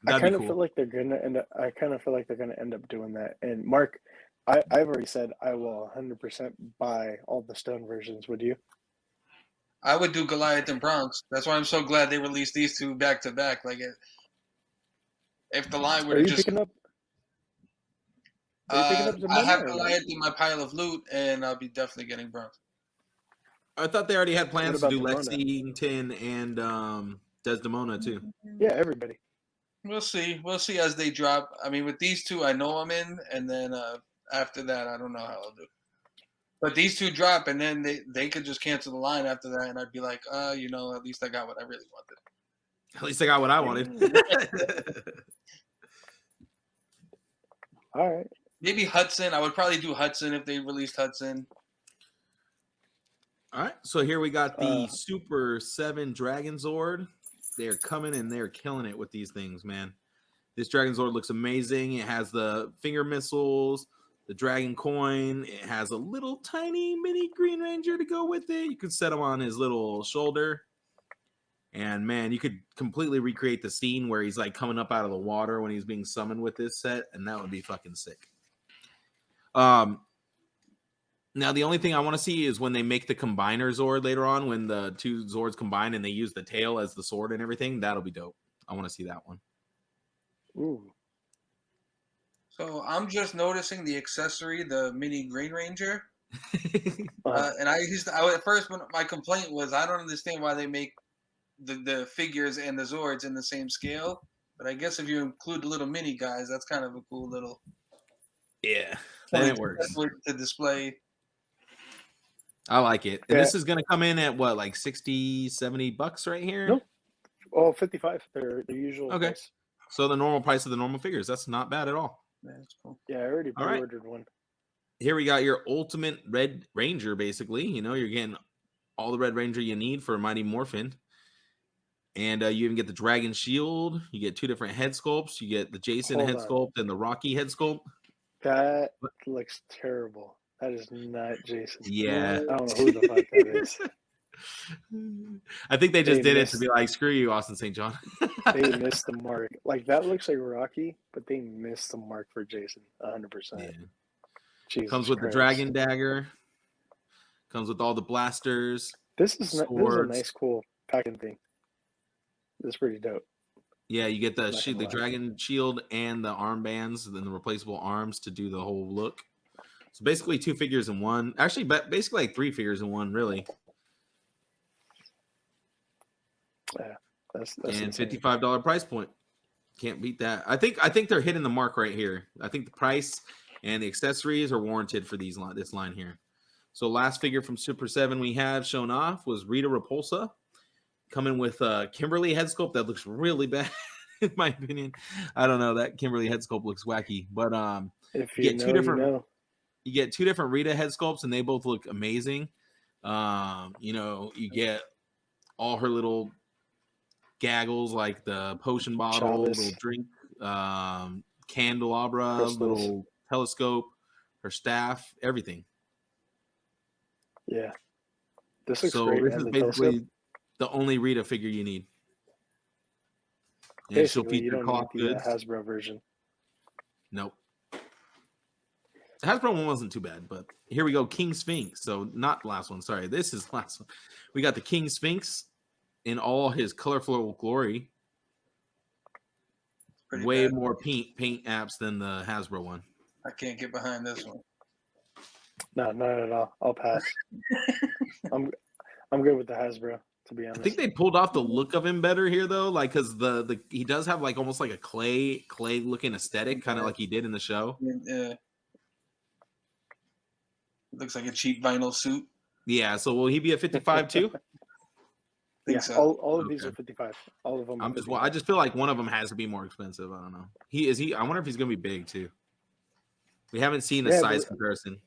S3: I kind of feel like they're gonna end up doing that. And Mark, I've already said I will 100% buy all the stone versions. Would you?
S5: I would do Goliath and Bronx. That's why I'm so glad they released these two back to back. Like, if the line would have just
S3: picking up?
S5: I have Goliath in my pile of loot, and I'll be definitely getting Bronx.
S4: I thought they already had plans to do Lexington and Desdemona too.
S3: Yeah, everybody.
S5: We'll see. We'll see as they drop. I mean, with these two, I know I'm in, and then after that, I don't know how I'll do. But these two drop, and then they could just cancel the line after that, and I'd be like, at least I got what I really wanted.
S4: At least I got what I wanted.
S3: All right.
S5: Maybe Hudson. I would probably do Hudson if they released Hudson.
S4: All right. So here we got the Super 7 Dragon Zord. They're coming and they're killing it with these things, man. This Dragon Zord looks amazing. It has the finger missiles, the dragon coin. It has a little tiny mini Green Ranger to go with it. You could set him on his little shoulder. And man, you could completely recreate the scene where he's like coming up out of the water when he's being summoned with this set, and that would be fucking sick. Now the only thing I want to see is when they make the combiner Zord later on, when the two Zords combine and they use the tail as the sword and everything. That'll be dope. I want to see that one.
S3: Ooh.
S5: So I'm just noticing the accessory, the mini Green Ranger. And at first when my complaint was I don't understand why they make the figures and the Zords in the same scale. But I guess if you include the little mini guys, that's kind of a cool little.
S4: Yeah, then it works.
S5: To display.
S4: I like it. And this is going to come in at what, like $60-$70 right here?
S3: Nope. Oh, 55. They're the usual price.
S4: So the normal price of the normal figures. That's not bad at all.
S5: That's cool.
S3: Yeah, I already pre-ordered one.
S4: Here we got your ultimate Red Ranger, basically. You know, you're getting all the Red Ranger you need for Mighty Morphin. And you even get the Dragon Shield. You get 2 different head sculpts. You get the Jason head sculpt and the Rocky head sculpt.
S3: That looks terrible. That is not Jason.
S4: Yeah.
S3: I don't know who the fuck that is.
S4: I think they just did it to be like, screw you, Austin St. John.
S3: They missed the mark. Like, that looks like Rocky, but they missed the mark for Jason 100%. Yeah.
S4: Comes with the Dragon Dagger. Comes with all the blasters.
S3: This is a nice, cool packing thing. This is pretty dope.
S4: Yeah, you get the Dragon Shield and the armbands and the replaceable arms to do the whole look. So basically 2 figures in one. Actually, basically like 3 figures in one, really.
S3: Yeah, that's
S4: and $55 price point. Can't beat that. I think they're hitting the mark right here. I think the price and the accessories are warranted for this line here. So last figure from Super 7 we have shown off was Rita Repulsa, coming with Kimberly head sculpt that looks really bad in my opinion. I don't know, that Kimberly head sculpt looks wacky, but
S3: if you
S4: get 2 different Rita head sculpts and they both look amazing. You get all her little gaggles, like the potion bottle, little drink, candelabra, little telescope, her staff, everything.
S3: Yeah, this looks great.
S4: This is basically the only Rita figure you need. And she'll feature
S3: you don't need the
S4: goods.
S3: Hasbro version.
S4: Nope. The Hasbro one wasn't too bad, but here we go. King Sphinx. So not the last one. Sorry, this is the last one. We got the King Sphinx in all his colorful glory. Way more paint apps than the Hasbro one.
S5: I can't get behind this one.
S3: No, not at all. I'll pass. I'm good with the Hasbro, to be honest.
S4: I think they pulled off the look of him better here though, like because he does have like almost like a clay looking aesthetic, kind of like he did in the show.
S5: Yeah. Looks like a cheap vinyl suit.
S4: Yeah. So will he be at 55 too?
S5: So.
S3: All of these are 55. All of them.
S4: I just feel like one of them has to be more expensive. I don't know. I wonder if he's gonna be big too. We haven't seen a size comparison.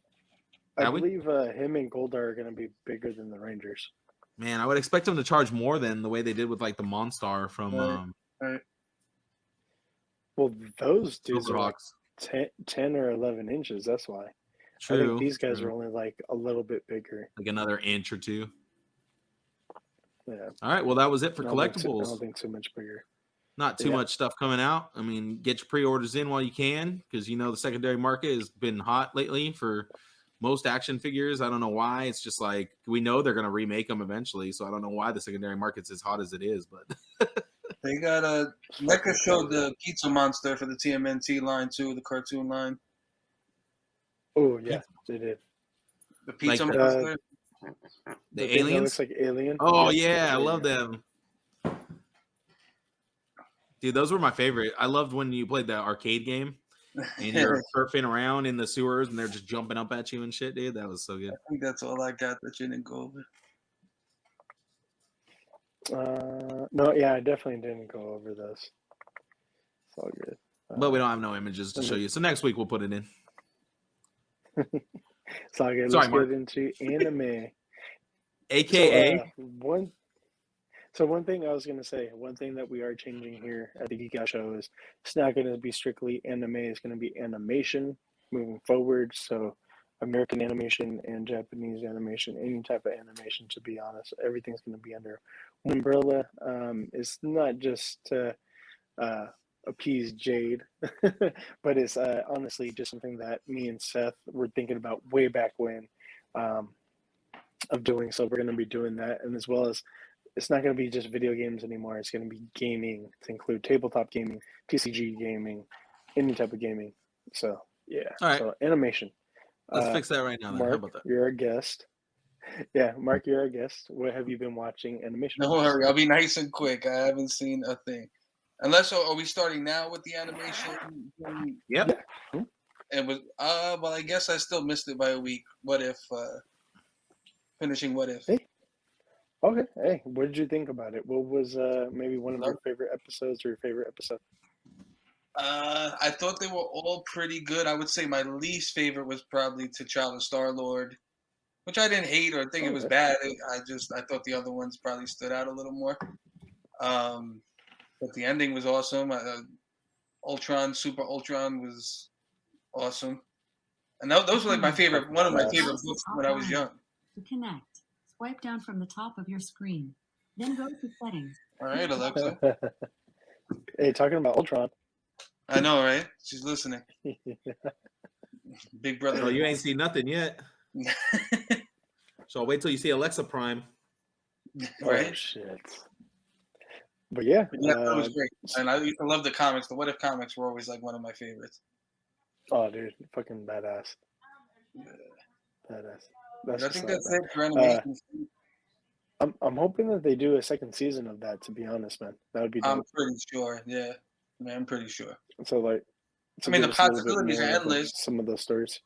S3: I believe him and Goldar are gonna be bigger than the Rangers.
S4: Man, I would expect them to charge more than the way they did with like the Monstar from.
S5: Right.
S3: Well, those dudes are like 10 or 11 inches. That's why.
S4: True.
S3: I think these guys are only like a little bit bigger,
S4: like another inch or two.
S3: Yeah.
S4: All right. Well, that was it for collectibles.
S3: I don't think so much bigger.
S4: Not too much stuff coming out. I mean, get your pre-orders in while you can, because the secondary market has been hot lately for most action figures. I don't know why. It's just like we know they're going to remake them eventually, so I don't know why the secondary market's as hot as it is. But
S5: they got NECA showed the Pizza Monster for the TMNT line too, the cartoon line.
S3: Oh yeah, they did.
S5: The Pizza Monster.
S4: The aliens?
S3: Looks like alien.
S4: Oh yeah, I love them. Dude, those were my favorite. I loved when you played the arcade game and you're surfing around in the sewers and they're just jumping up at you and shit, dude. That was so good.
S5: I think that's all I got that you didn't go
S3: over. No, yeah, I definitely didn't go over those. It's all good.
S4: But we don't have no images to show you. So next week we'll put it in.
S3: It's all good. Let's get into anime.
S4: AKA
S3: one thing I was going to say, one thing that we are changing here at the Geek Out Show is it's not going to be strictly anime. It's going to be animation moving forward. So American animation and Japanese animation, any type of animation, to be honest, everything's going to be under one umbrella. It's not just to appease Jade, but it's honestly just something that me and Seth were thinking about way back when of doing. So we're going to be doing that, and as well as it's not going to be just video games anymore. It's going to be gaming to include tabletop gaming, TCG gaming, any type of gaming. So yeah.
S4: All right.
S3: So animation.
S4: Let's fix that right now.
S3: Mark,
S4: how about that?
S3: You're a guest. Yeah, Mark, you're a guest. What have you been watching animation?
S5: Don't worry, I'll be nice and quick. I haven't seen a thing. Unless, are we starting now with the animation?
S4: Yep.
S3: Yeah.
S5: It was well, I guess I still missed it by a week. What if finishing What If?
S3: Hey. Okay. Hey, what did you think about it? What was maybe one of your favorite episodes or your favorite episode?
S5: I thought they were all pretty good. I would say my least favorite was probably T'Challa Star-Lord, which I didn't hate or think it was bad. I thought the other ones probably stood out a little more. But the ending was awesome. Ultron, Super Ultron was awesome. And those were like my favorite, one of my favorite books when I was young.
S6: To connect, swipe down from the top of your screen. Then go to settings.
S5: All right, Alexa.
S3: Hey, talking about Ultron.
S5: I know, right? She's listening. Big brother.
S4: Oh, you ain't seen nothing yet. So I'll wait till you see Alexa Prime.
S5: Right?
S3: Oh, shit. But yeah.
S5: That was great. And I used to love the comics. The What If comics were always like one of my favorites.
S3: Oh, dude. Fucking badass. Badass.
S5: I think that's it for animation.
S3: I'm hoping that they do a second season of that, to be honest, man. That would be dope.
S5: I'm pretty sure. Yeah. Man, I'm pretty sure.
S3: So, like,
S5: I mean, the possibilities are endless.
S3: Some of those stories.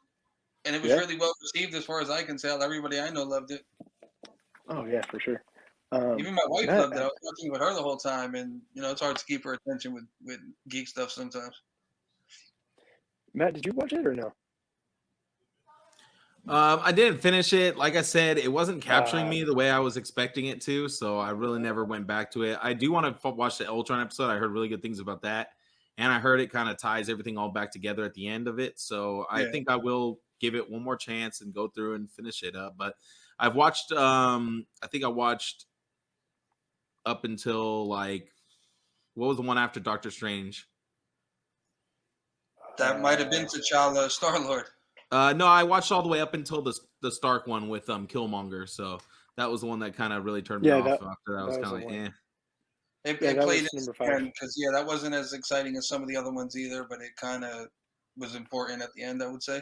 S5: And it was really well received as far as I can tell. Everybody I know loved it.
S3: Oh, yeah, for sure.
S5: Even my wife loved it. I was watching with her the whole time. And, it's hard to keep her attention with geek stuff sometimes.
S3: Matt, did you watch it or no?
S4: I didn't finish it. Like I said, it wasn't capturing me the way I was expecting it to, so I really never went back to it. I do want to watch the Ultron episode. I heard really good things about that, and I heard it kind of ties everything all back together at the end of it. So I think I will give it one more chance and go through and finish it up. But I've watched, I think I watched up until what was the one after Doctor Strange?
S5: That might have been T'Challa Star-Lord.
S4: No, I watched all the way up until the Stark one with Killmonger. So that was the one that kind of really turned me off. After that was kind of like, eh.
S5: It played because that wasn't as exciting as some of the other ones either, but it kind of was important at the end, I would say.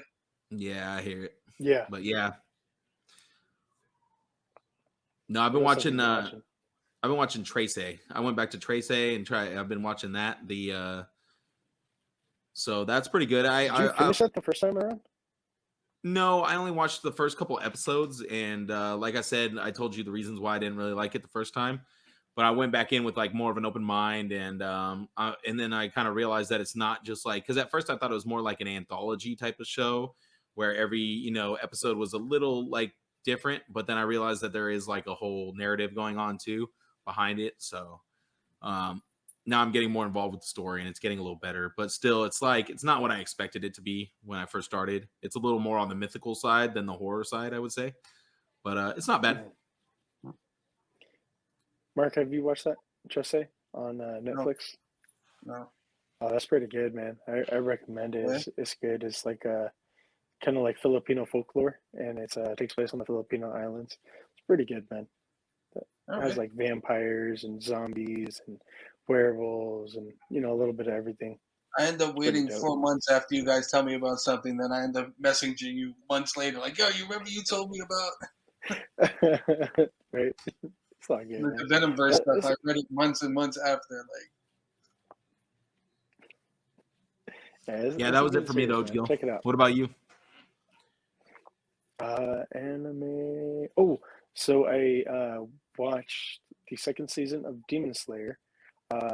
S4: Yeah, I hear it.
S3: Yeah,
S4: but yeah. No, I've been watching. I've been watching Trace. I went back to Trace and I've been watching that. So that's pretty good.
S3: Did you finish that the first time around?
S4: No, I only watched the first couple episodes, and like I said, I told you the reasons why I didn't really like it the first time. But I went back in with like more of an open mind, and then I kind of realized that it's not just like, because at first I thought it was more like an anthology type of show where every episode was a little like different, but then I realized that there is like a whole narrative going on too behind it. So now I'm getting more involved with the story, and it's getting a little better, but still it's like it's not what I expected it to be when I first started. It's a little more on the mythical side than the horror side, I would say, but it's not bad.
S3: Mark, have you watched that Jose on Netflix?
S5: No.
S3: Oh, that's pretty good, man. I recommend it. It's good. It's like kind of like Filipino folklore, and it takes place on the Filipino islands. It's pretty good, man. It has like vampires and zombies and werewolves and a little bit of everything.
S5: I end up waiting 4 months after you guys tell me about something, then I end up messaging you months later, like, yo, you remember you told me about?
S3: Right. It's not good.
S5: The Venomverse stuff, I read it months and months after.
S4: Yeah, that was it for me though, Gil.
S3: Check it out.
S4: What about you?
S3: Anime. Oh, so I watched the second season of Demon Slayer.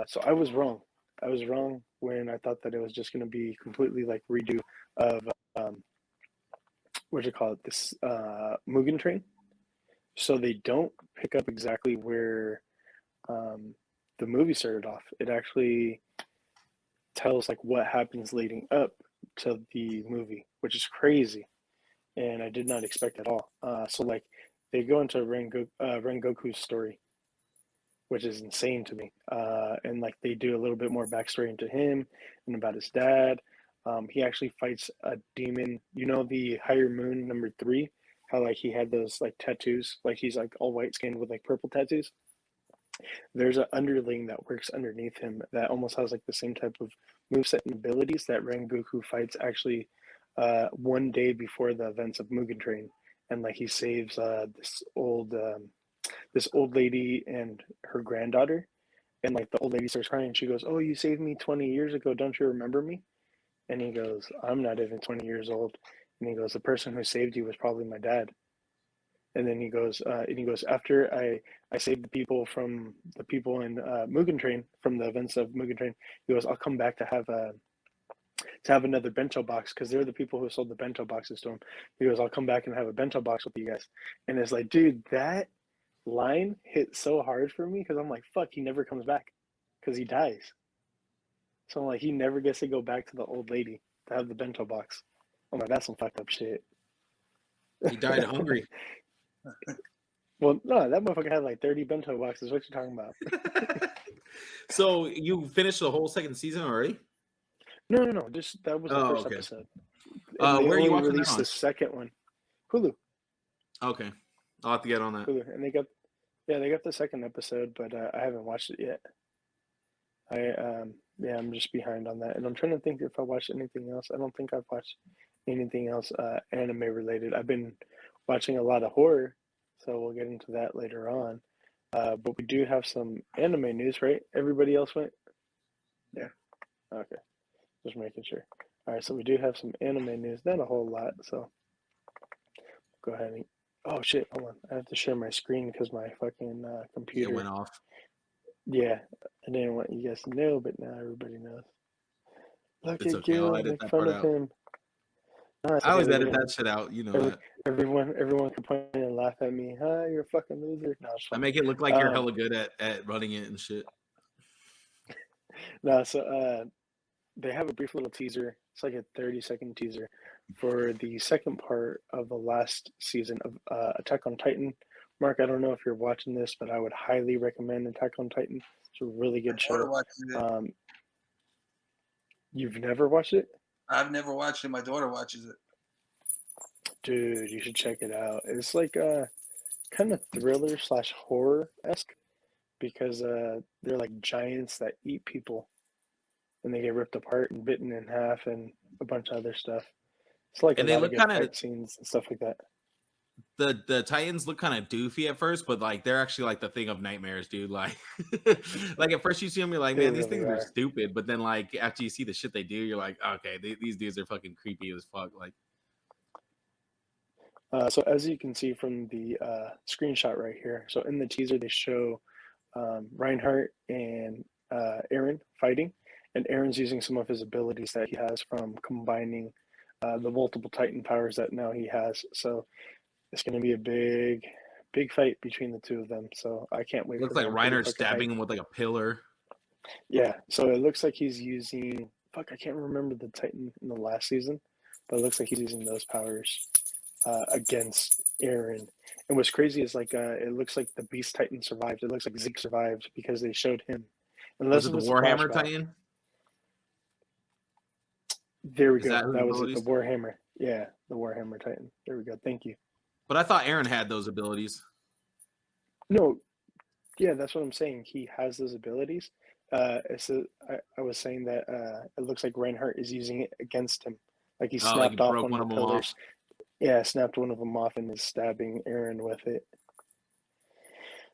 S3: So I was wrong. I was wrong when I thought that it was just going to be completely like redo of what do you call it? This Mugen Train. So they don't pick up exactly where the movie started off. It actually tells like what happens leading up to the movie, which is crazy, and I did not expect at all. So like they go into Rengoku's story, which is insane to me, and like they do a little bit more backstory into him and about his dad. He actually fights a demon. The Higher Moon number 3. How like he had those like tattoos, like he's like all white skinned with like purple tattoos. There's an underling that works underneath him that almost has like the same type of moveset and abilities that Rengoku fights actually one day before the events of Mugen Train, and like he saves this old lady and her granddaughter, and like the old lady starts crying and she goes, "Oh, you saved me 20 years ago, don't you remember me?" And he goes, "I'm not even 20 years old." And he goes, "The person who saved you was probably my dad." And then he goes, after I saved the people in Mugen Train from the events of Mugen Train, he goes, "I'll come back to have another bento box," because they're the people who sold the bento boxes to him. He goes, "I'll come back and have a bento box with you guys." And it's like, dude, that line hit so hard for me because I'm like, fuck, he never comes back because he dies. So I'm like, he never gets to go back to the old lady to have the bento box. I'm like, that's some fucked up shit.
S4: He died hungry.
S3: Well, no, that motherfucker had like 30 bento boxes. What you talking about?
S4: So you finished the whole second season already?
S3: No. Just that was the first episode.
S4: Where are you watching
S3: released
S4: that on?
S3: the second one? Hulu.
S4: Okay, I'll have to get on that.
S3: Hulu, and they got the second episode, but I haven't watched it yet. I'm just behind on that, and I'm trying to think if I watched anything else. I don't think I've watched anything else anime related. I've been watching a lot of horror, so we'll get into that later on. But we do have some anime news, right? Everybody else went?
S5: Yeah.
S3: Okay. Just making sure. All right, so we do have some anime news. Not a whole lot, so go ahead and... Oh, shit, hold on. I have to share my screen because my fucking computer...
S4: It went off.
S3: Yeah, I didn't want you guys to know, but now everybody knows. Look
S4: It's
S3: at
S4: okay.
S3: Gil,
S4: I'll edit
S3: make
S4: that
S3: fun
S4: part
S3: of
S4: out.
S3: him. No,
S4: I always edit that shit out, that.
S3: Everyone can point and laugh at me. Huh, you're a fucking loser. No, it's fine.
S4: I make it look like you're hella good at running it and shit.
S3: No, so they have a brief little teaser. It's like a 30-second teaser for the second part of the last season of Attack on Titan. Mark, I don't know if you're watching this, but I would highly recommend Attack on Titan. It's a really good show. You've never watched it?
S5: I've never watched it. My daughter watches it.
S3: Dude, you should check it out. It's like a kind of thriller / horror-esque because they're like giants that eat people and they get ripped apart and bitten in half and a bunch of other stuff. It's like
S4: and
S3: a
S4: they
S3: lot
S4: look
S3: of good
S4: kind
S3: fight scenes and stuff like that.
S4: The Titans look kind of doofy at first, but like they're actually like the thing of nightmares, dude. Like, like at first you see them, you're like, man, these things are stupid. But then like after you see the shit they do, you're like, okay, these dudes are fucking creepy as fuck. Like,
S3: So as you can see from the screenshot right here, so in the teaser they show Reinhardt and Aaron fighting, and Aaron's using some of his abilities that he has from combining the multiple Titan powers that now he has. So it's going to be a big fight between the two of them. So I can't wait.
S4: Looks like Reinhardt stabbing him with like a pillar.
S3: Yeah, so it looks like he's using, I can't remember the Titan in the last season, but it looks like he's using those powers against Aaron. And what's crazy is like it looks like the Beast Titan survived. It looks like Zeke survived because they showed him.
S4: Was it the Warhammer Titan?
S3: There we go. That was it, the Warhammer. Yeah, the Warhammer Titan. There we go. Thank you.
S4: But I thought Aaron had those abilities.
S3: No, yeah, that's what I'm saying. He has those abilities. I was saying that it looks like Reinhardt is using it against him. Like he snapped off one of the pillars. Yeah, snapped one of them off and is stabbing Aaron with it.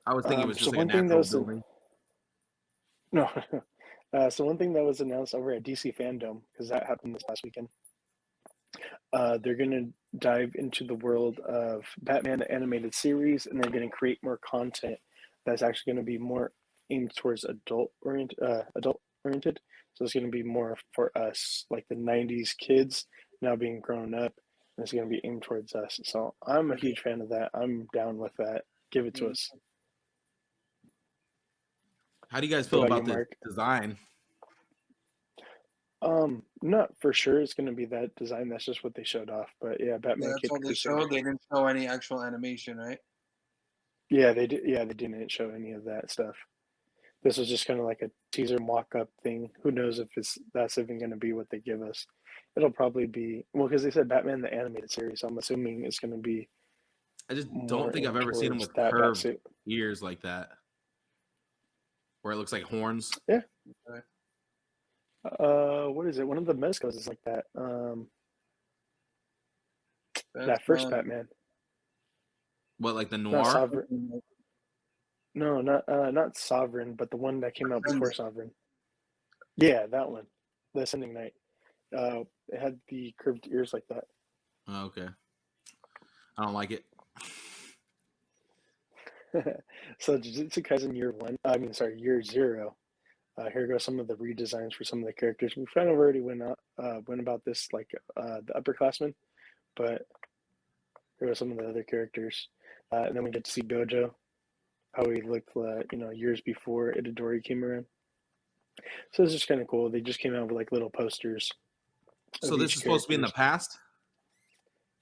S4: I was thinking it was just like a natural building.
S3: No. So one thing that was announced over at DC Fandome, because that happened this last weekend, they're going to dive into the world of Batman the animated series, and they're going to create more content that's actually going to be more aimed towards adult oriented. So it's going to be more for us, like the 90s kids now being grown up, and it's going to be aimed towards us. So I'm a huge fan of that. I'm down with that. Give it to us.
S4: How do you guys feel about the design?
S3: Not for sure it's going to be that design. That's just what they showed off. But yeah, Batman.
S5: Yeah, that's what they showed. They didn't show any actual animation, right?
S3: Yeah, they did. Yeah, they didn't show any of that stuff. This was just kind of like a teaser mock-up thing. Who knows if that's even going to be what they give us? It'll probably be because they said Batman the animated series. So I'm assuming it's going to be.
S4: I just don't think I've ever seen him with curved ears like that, where it looks like horns.
S3: Yeah. Okay. What is it? One of the Mezcos is like that. That first Batman.
S4: What, like the Noir?
S3: No, not Sovereign, but the one that came out before Sovereign. Yeah, that one. The Ascending Knight. It had the curved ears like that.
S4: Oh, okay. I don't like it.
S3: So Jujutsu Kaisen year 0. Here goes some of the redesigns for some of the characters. We kind of already went about this like the upperclassmen, but here are some of the other characters. And then we get to see Gojo, how he looked years before Itadori came around. So it's just kind of cool. They just came out with like little posters.
S4: So this is supposed to be in the past?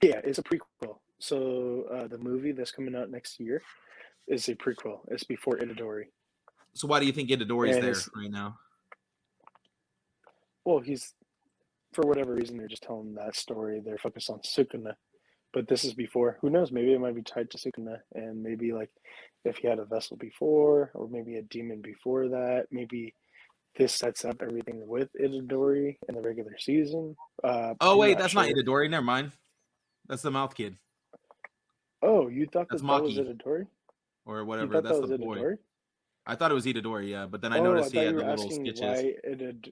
S3: Yeah, it's a prequel. So the movie that's coming out next year is a prequel. It's before Itadori. So
S4: why do you think Itadori's there right now?
S3: Well, for whatever reason, they're just telling that story. They're focused on Sukuna. But this is before. Who knows? Maybe it might be tied to Sukuna. And maybe like if he had a vessel before, or maybe a demon before that, maybe this sets up everything with Itadori in the regular season.
S4: Wait, that's not Itadori. Never mind. That's the mouth kid.
S3: Oh, you thought that was Itadori?
S4: Or whatever. That's the boy. Itadori? I thought it was Itadori, yeah, but then I noticed he had the little stitches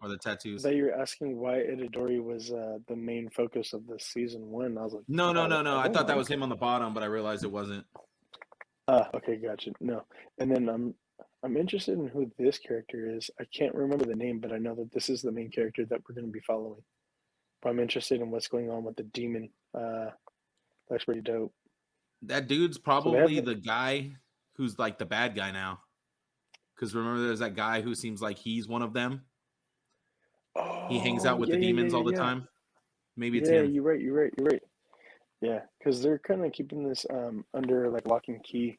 S4: or the tattoos.
S3: I thought you were asking why Itadori was the main focus of the season 1. I was like,
S4: no. I thought that was him on the bottom, but I realized it wasn't.
S3: Okay, gotcha. No, and then I'm interested in who this character is. I can't remember the name, but I know that this is the main character that we're going to be following. But I'm interested in what's going on with the demon. That's pretty dope.
S4: That dude's probably the guy who's like the bad guy now. Because remember, there's that guy who seems like he's one of them. Oh, he hangs out with the demons all the time. Maybe it's him.
S3: You're right. Yeah, because they're kind of keeping this under like lock and key.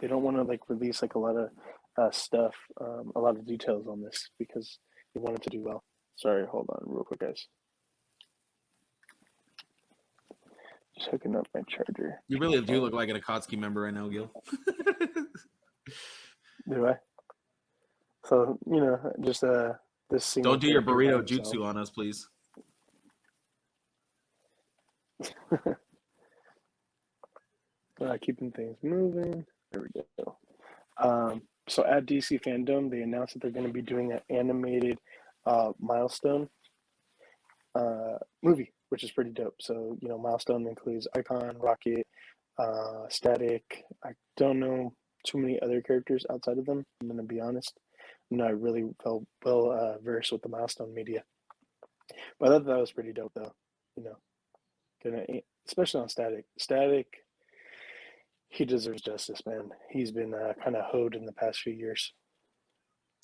S3: They don't want to like release like a lot of stuff, a lot of details on this because they want it to do well. Sorry, hold on real quick, guys. Just hooking up my charger.
S4: You really do look like an Akatsuki member right now, Gil.
S3: Do I? So, just this single.
S4: Don't do your burrito jutsu on us, please.
S3: Keeping things moving. There we go. So at DC Fandome, they announced that they're going to be doing an animated milestone movie which is pretty dope. So, Milestone includes Icon, Rocket, Static. I don't know too many other characters outside of them. I'm going to be honest. I'm not really well versed with the Milestone media. But I thought that was pretty dope, though. Especially on Static. Static, he deserves justice, man. He's been kind of hoed in the past few years.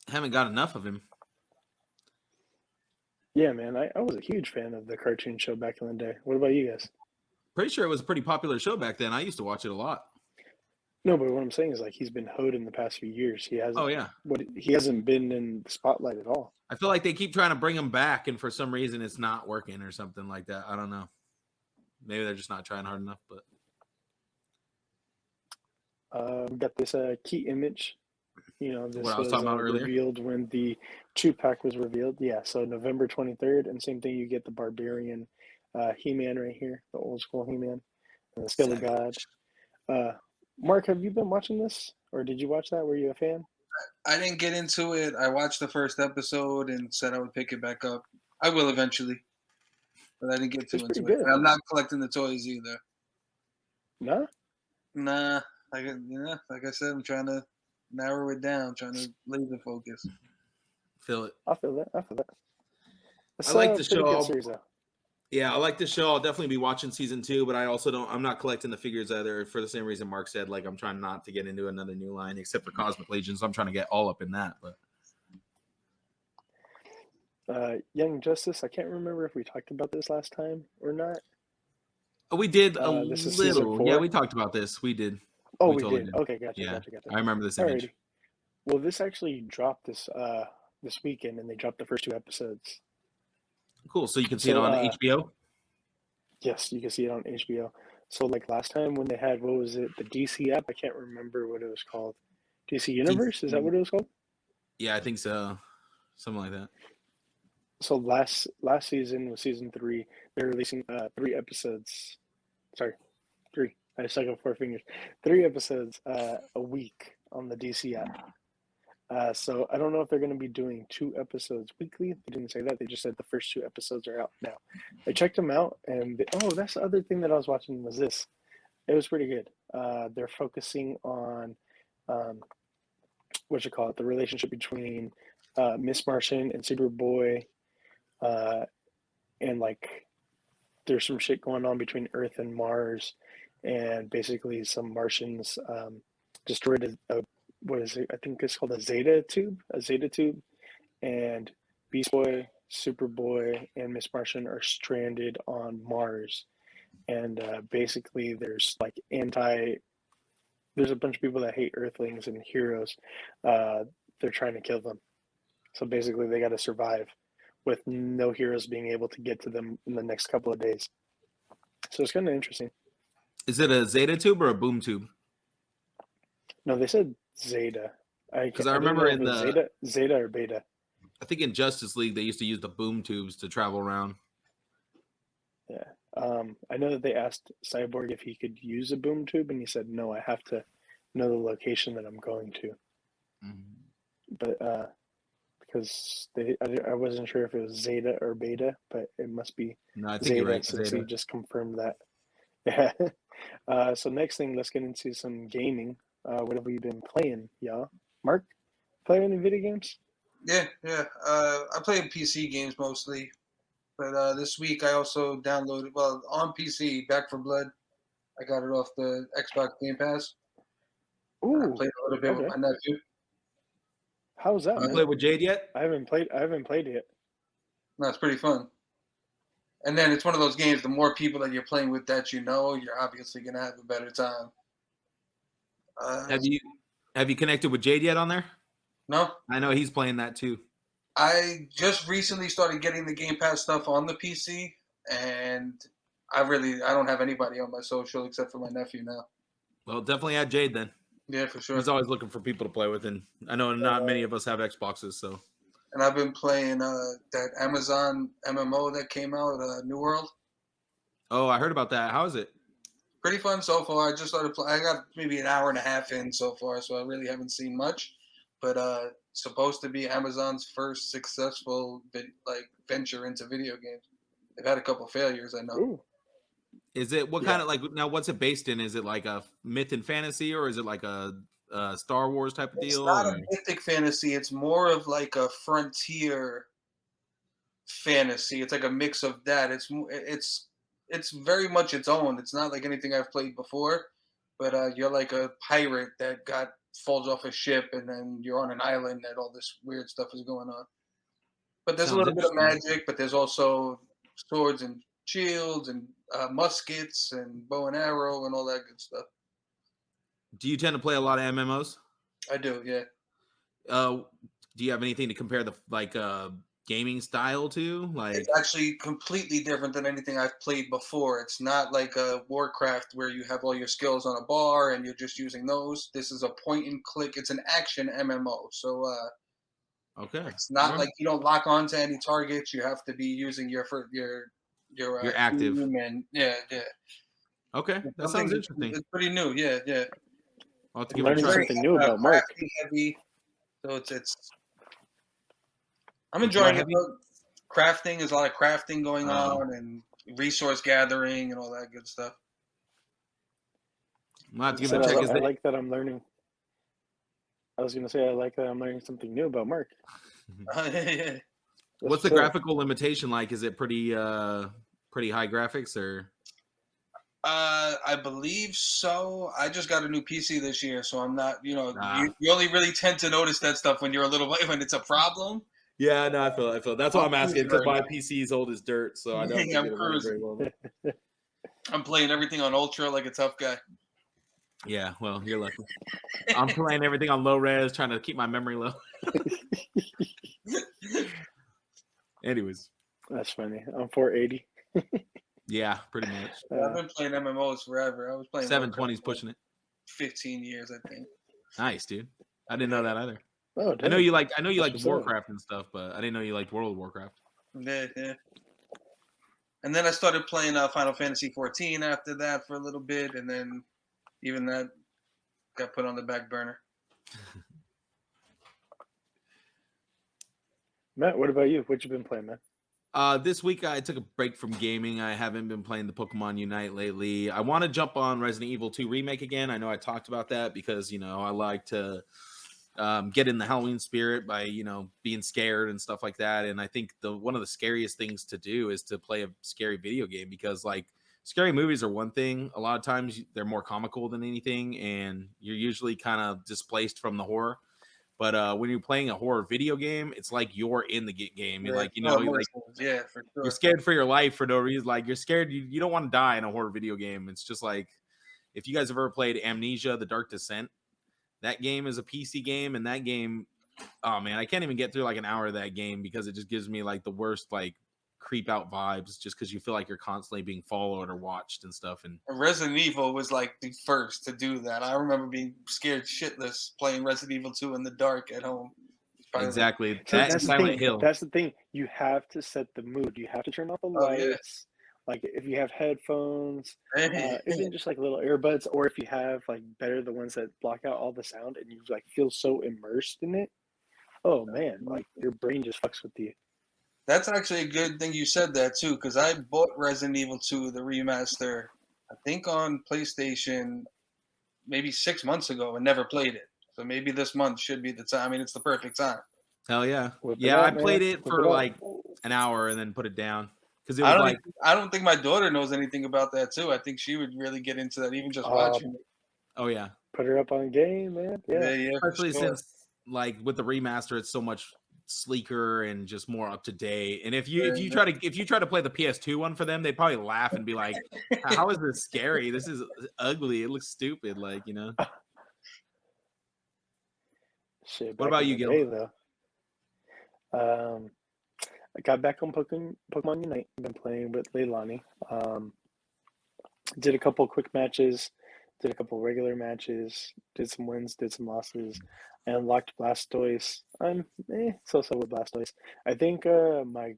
S4: Haven't got enough of him.
S3: Yeah, man. I was a huge fan of the cartoon show back in the day. What about you guys?
S4: Pretty sure it was a pretty popular show back then. I used to watch it a lot.
S3: No, but what I'm saying is like he's been hoed in the past few years. He hasn't.
S4: Oh yeah.
S3: He hasn't been in the spotlight at all.
S4: I feel like they keep trying to bring him back, and for some reason it's not working or something like that. I don't know. Maybe they're just not trying hard enough. But
S3: we got this key image. This
S4: what I was talking about earlier,
S3: revealed when the 2-pack was revealed. Yeah, so November 23rd, and same thing. You get the Barbarian He-Man right here, the old school He-Man, and the Skill of God. Mark, have you been watching this, or did you watch that? Were you a fan?
S5: I didn't get into it. I watched the first episode and said I would pick it back up. I will eventually, but I didn't get too into it. And I'm not collecting the toys either.
S3: No?
S5: Nah. Like I said, I'm trying to narrow it down, trying to laser focus.
S4: Feel it.
S3: I feel that.
S4: I like the show.
S3: Series, though.
S4: Yeah, I like the show. I'll definitely be watching season 2, but I'm not collecting the figures either for the same reason Mark said. Like, I'm trying not to get into another new line except for Cosmic Legions. I'm trying to get all up in that. But
S3: Young Justice, I can't remember if we talked about this last time or not.
S4: We did a
S3: little.
S4: Yeah, we talked about this. We did.
S3: Oh, we did. Okay, gotcha.
S4: Yeah,
S3: gotcha.
S4: I remember this image.
S3: Alrighty. Well, this actually dropped this weekend, and they dropped the first 2 episodes.
S4: Cool. So you can see it on HBO?
S3: Yes, you can see it on HBO. So like last time when they had, what was it, the DC app? I can't remember what it was called. DC Universe? Is that what it was called?
S4: Yeah, I think so. Something like that.
S3: So last season was season 3. They're releasing 3 episodes. Sorry, 3. I stuck up 4 fingers. 3 episodes a week on the DC app. So I don't know if they're going to be doing 2 episodes weekly. They didn't say that. They just said the first 2 episodes are out now. I checked them out, and that's the other thing that I was watching was this. It was pretty good. They're focusing on the relationship between Miss Martian and Superboy, and like there's some shit going on between Earth and Mars, and basically some Martians destroyed what is it? I think it's called a Zeta tube, and Beast Boy, Superboy, and Miss Martian are stranded on Mars, and basically there's like there's a bunch of people that hate Earthlings and heroes. They're trying to kill them, so basically they got to survive with no heroes being able to get to them in the next couple of days. So it's kind of interesting.
S4: Is it a Zeta tube or a boom tube?
S3: No, they said Zeta.
S4: Because I remember in the
S3: Zeta or Beta.
S4: I think in Justice League they used to use the boom tubes to travel around.
S3: Yeah. I know that they asked Cyborg if he could use a boom tube, and he said, no, I have to know the location that I'm going to. Mm-hmm. But because I wasn't sure if it was Zeta or Beta, but it must be Zeta, right, since Zeta. He just confirmed that. Yeah. So next thing, let's get into some gaming. What have we been playing, y'all? Mark, play any video games?
S5: Yeah. I play PC games mostly, but this week I also downloaded, on PC, Back 4 Blood. I got it off the Xbox Game Pass.
S3: Ooh,
S5: I played a little bit with my nephew.
S3: How's that?
S4: You played with Jade yet?
S3: I haven't played it yet.
S5: No, it's pretty fun. And then it's one of those games, the more people that you're playing with that you're obviously going to have a better time.
S4: Have you connected with Jade yet on there?
S5: No.
S4: I know he's playing that too.
S5: I just recently started getting the Game Pass stuff on the PC, and I don't have anybody on my social except for my nephew now.
S4: Well, definitely add Jade then.
S5: Yeah, for sure.
S4: He's always looking for people to play with, and I know not many of us have Xboxes, so.
S5: And I've been playing that Amazon MMO that came out, New World.
S4: Oh, I heard about that. How is it?
S5: Pretty fun so far. I just started playing. I got maybe an hour and a half in so far, so I really haven't seen much. But supposed to be Amazon's first successful venture into video games. They've had a couple failures, I know.
S3: Ooh.
S4: Is it what kind of like now? What's it based in? Is it like a myth and fantasy, or is it like a Star Wars type of
S5: It's
S4: deal?
S5: not
S4: Or?
S5: a mythic fantasy. It's more of like a frontier fantasy. It's like a mix of that. It's very much its own. It's not like anything I've played before, but you're like a pirate that falls off a ship, and then you're on an island that all this weird stuff is going on. But there's a
S4: Sounds
S5: little bit of
S4: interesting.
S5: magic, but there's also swords and shields and muskets and bow and arrow and all that good stuff.
S4: Do you tend to play a lot of MMOs?
S5: I do, yeah.
S4: Do you have anything to compare the gaming style to? Like,
S5: It's actually completely different than anything I've played before. It's not like a Warcraft where you have all your skills on a bar and you're just using those. This is a point and click. It's an action MMO. So
S4: okay,
S5: it's not like you don't lock on to any targets. You have to be using your
S4: you're active.
S5: And yeah.
S4: Okay, that sounds interesting.
S5: It's pretty new. Yeah.
S4: I'll have to
S3: I'm
S4: give it a
S3: learning
S4: try.
S3: something new about Mark.
S5: Crafting heavy. So it's I'm enjoying it. Crafting, there's a lot of crafting going on and resource gathering and all that good stuff.
S4: I'll have to give it a check.
S3: I like that I'm learning. I was going to say, I like that I'm learning something new about Mark.
S5: Yeah.
S4: What's the graphical limitation like? Is it pretty high graphics or?
S5: I believe so. I just got a new PC this year, so I'm not. You only really tend to notice that stuff when you're when it's a problem.
S4: Yeah, no, I feel. That's why I'm asking because my PC is old as dirt, so I don't.
S5: I'm cruising. I'm playing everything on ultra like a tough guy.
S4: Yeah, well, you're lucky. I'm playing everything on low res, trying to keep my memory low. Anyways,
S3: that's funny. I'm 480.
S4: Yeah, pretty much.
S5: I've been playing MMOs forever. I was playing
S4: 720's pushing it.
S5: 15 years, I think.
S4: Nice, dude. I didn't know that either.
S3: Oh,
S4: I know you liked Warcraft and stuff, but I didn't know you liked World of Warcraft.
S5: Yeah. And then I started playing Final Fantasy 14 after that for a little bit, and then even that got put on the back burner.
S3: Matt, what about you? What you been playing, man?
S4: This week I took a break from gaming. I haven't been playing the Pokemon Unite lately. I want to jump on Resident Evil 2 Remake again. I know I talked about that because, I like to get in the Halloween spirit by, being scared and stuff like that. And I think one of the scariest things to do is to play a scary video game because, like, scary movies are one thing. A lot of times they're more comical than anything, and you're usually kind of displaced from the horror. But when you're playing a horror video game, it's like you're in the game. You're like,
S5: yeah, for sure.
S4: You're scared for your life for no reason. Like, you're scared. You don't want to die in a horror video game. It's just like, if you guys have ever played Amnesia: The Dark Descent, that game is a PC game, and that game, oh man, I can't even get through like an hour of that game because it just gives me like the worst like creep out vibes just because you feel like you're constantly being followed or watched and stuff. And
S5: Resident Evil was like the first to do that. I remember being scared shitless playing Resident Evil 2 in the dark at home.
S4: Exactly.
S3: That's
S4: Silent Hill.
S3: That's the thing. You have to set the mood. You have to turn off the lights. Yeah. Like if you have headphones, even just like little earbuds, or if you have like the ones that block out all the sound and you like feel so immersed in it. Oh man, like your brain just fucks with you.
S5: That's actually a good thing you said that too, because I bought Resident Evil 2, the remaster, I think on PlayStation maybe 6 months ago and never played it. So maybe this month should be the time. I mean, it's the perfect time.
S4: Hell yeah. I played it for like an hour and then put it down. Because it was
S5: I don't think my daughter knows anything about that too. I think she would really get into that, even just watching it.
S4: Oh yeah.
S3: Put her up on game, man. Yeah.
S4: Especially since like with the remaster, it's so much sleeker and just more up to date. And if you try to play the PS2 one for them, they'd probably laugh and be like, "How is this scary? This is ugly. It looks stupid." Like,
S3: Shit,
S4: what about you, Gil?
S3: I got back on Pokemon Unite. I've been playing with Leilani. Did a couple quick matches, did a couple regular matches, did some wins, did some losses. I unlocked Blastoise. I'm so-so with Blastoise. I think my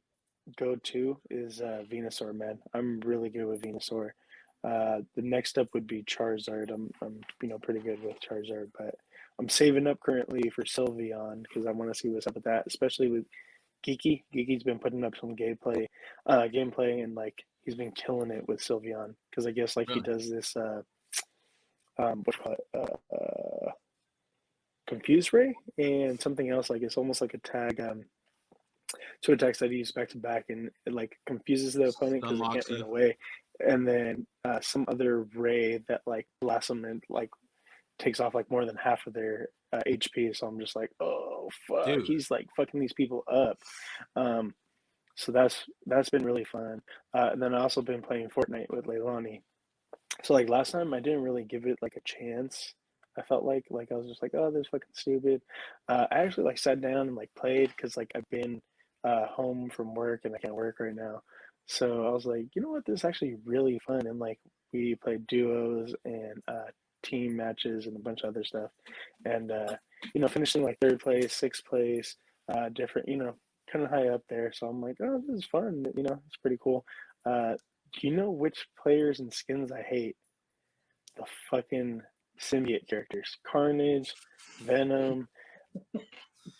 S3: go-to is Venusaur, man. I'm really good with Venusaur. The next up would be Charizard. I'm pretty good with Charizard, but I'm saving up currently for Sylveon because I want to see what's up with that, especially with Geeky's been putting up some gameplay, and like he's been killing it with Sylveon because I guess like he does this what do you call it, Confuse Ray and something else, like it's almost like a tag, two attacks that he uses back to back, and it like confuses the opponent because they can't run away, and then some other ray that like blasts them and like takes off like more than half of their HP. So I'm just like, oh fuck,
S4: Dude.
S3: he's like fucking these people up. So that's been really fun. And then I also been playing Fortnite with Leilani. So like last time I didn't really give it like a chance. I felt like I was just like, oh, this is fucking stupid. I actually like sat down and like played because like I've been home from work and I can't work right now. So I was like, you know what, this is actually really fun. And like we played duos and team matches and a bunch of other stuff. And you know, finishing like third place, sixth place, different, you know, kind of high up there. So I'm like, oh, this is fun. You know, it's pretty cool. Do you know which players and skins I hate? The fucking symbiote characters. Carnage, Venom.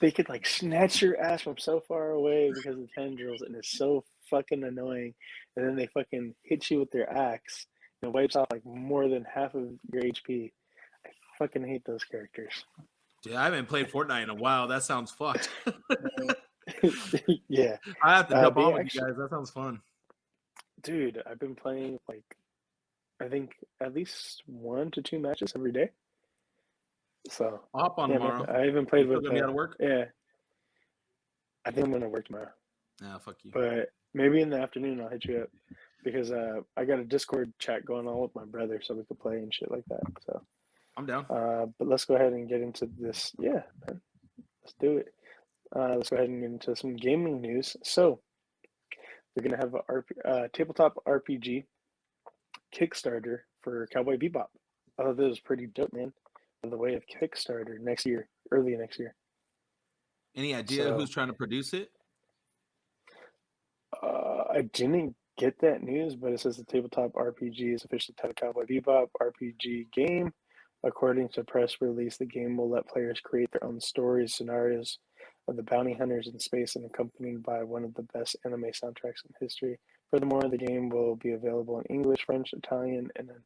S3: They could like snatch your ass from so far away because of tendrils, and it's so fucking annoying. And then they fucking hit you with their axe and it wipes off like more than half of your HP. I fucking hate those characters.
S4: Dude, I haven't played Fortnite in a while. That sounds fucked.
S3: Yeah.
S4: I have to jump on with
S3: actually,
S4: you guys. That sounds fun.
S3: Dude, I've been playing like I think at least 1 to 2 matches every day. So
S4: I'll hop on tomorrow.
S3: Man, I even played with.
S4: Gonna be out of work?
S3: Yeah, I think I'm gonna work tomorrow.
S4: Nah, fuck you.
S3: But maybe in the afternoon I'll hit you up because I got a Discord chat going on with my brother, so we could play and shit like that. So
S4: I'm down.
S3: But let's go ahead and get into this. Yeah, man, let's do it. Let's go ahead and get into some gaming news. So we're gonna have a tabletop RPG Kickstarter for Cowboy Bebop. I thought this was pretty dope, man. By the way of Kickstarter next year, early next year.
S4: Any idea who's trying to produce it?
S3: I didn't get that news, but it says the tabletop RPG is officially titled Cowboy Bebop RPG game. According to a press release, the game will let players create their own stories, scenarios of the bounty hunters in space, and accompanied by one of the best anime soundtracks in history. Furthermore, the game will be available in English, French, Italian, and then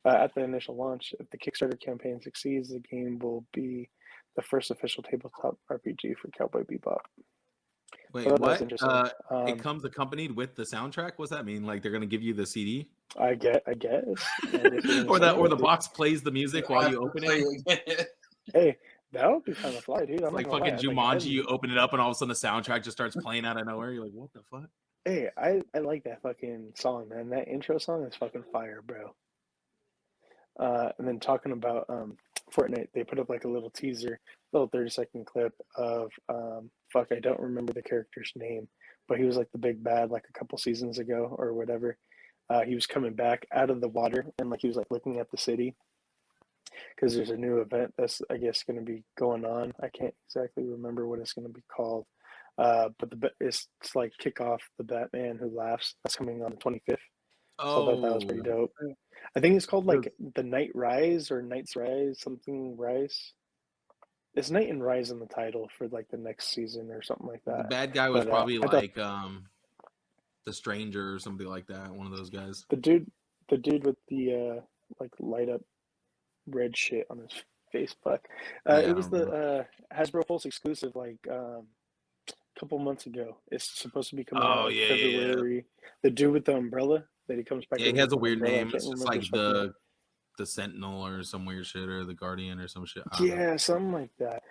S3: at the initial launch, if the Kickstarter campaign succeeds, the game will be the first official tabletop RPG for Cowboy Bebop.
S4: Wait, what? It comes accompanied with the soundtrack? What's that mean? Like they're gonna give you the CD?
S3: I guess.
S4: or the box plays the music while you open it.
S3: Hey, that would be kind of fly, dude. I'm
S4: like fucking Jumanji, you open it up and all of a sudden the soundtrack just starts playing out of nowhere. You're like, what the fuck?
S3: Hey, I like that fucking song, man. That intro song is fucking fire, bro. And then talking about Fortnite, they put up like a little teaser, little 30-second clip of I don't remember the character's name, but he was like the big bad like a couple seasons ago or whatever. He was coming back out of the water and like he was like looking at the city because there's a new event that's I guess going to be going on. I can't exactly remember what it's going to be called, but it's like kick off the Batman Who Laughs. That's coming on the 25th. So I thought that was pretty dope. I think it's called like the Night Rise or Night's Rise, something Rise. It's Night and Rise in the title for like the next season or something like that.
S4: The bad guy was probably like the Stranger or something like that. One of those guys.
S3: The dude with the like light up red shit on his face. But it was the Hasbro Pulse exclusive like a couple months ago. It's supposed to be coming out in February. Yeah. The dude with the umbrella that he comes back.
S4: Yeah, he has a weird name. It's just like the Sentinel or some weird shit, or the Guardian or some shit.
S3: Yeah, something like that.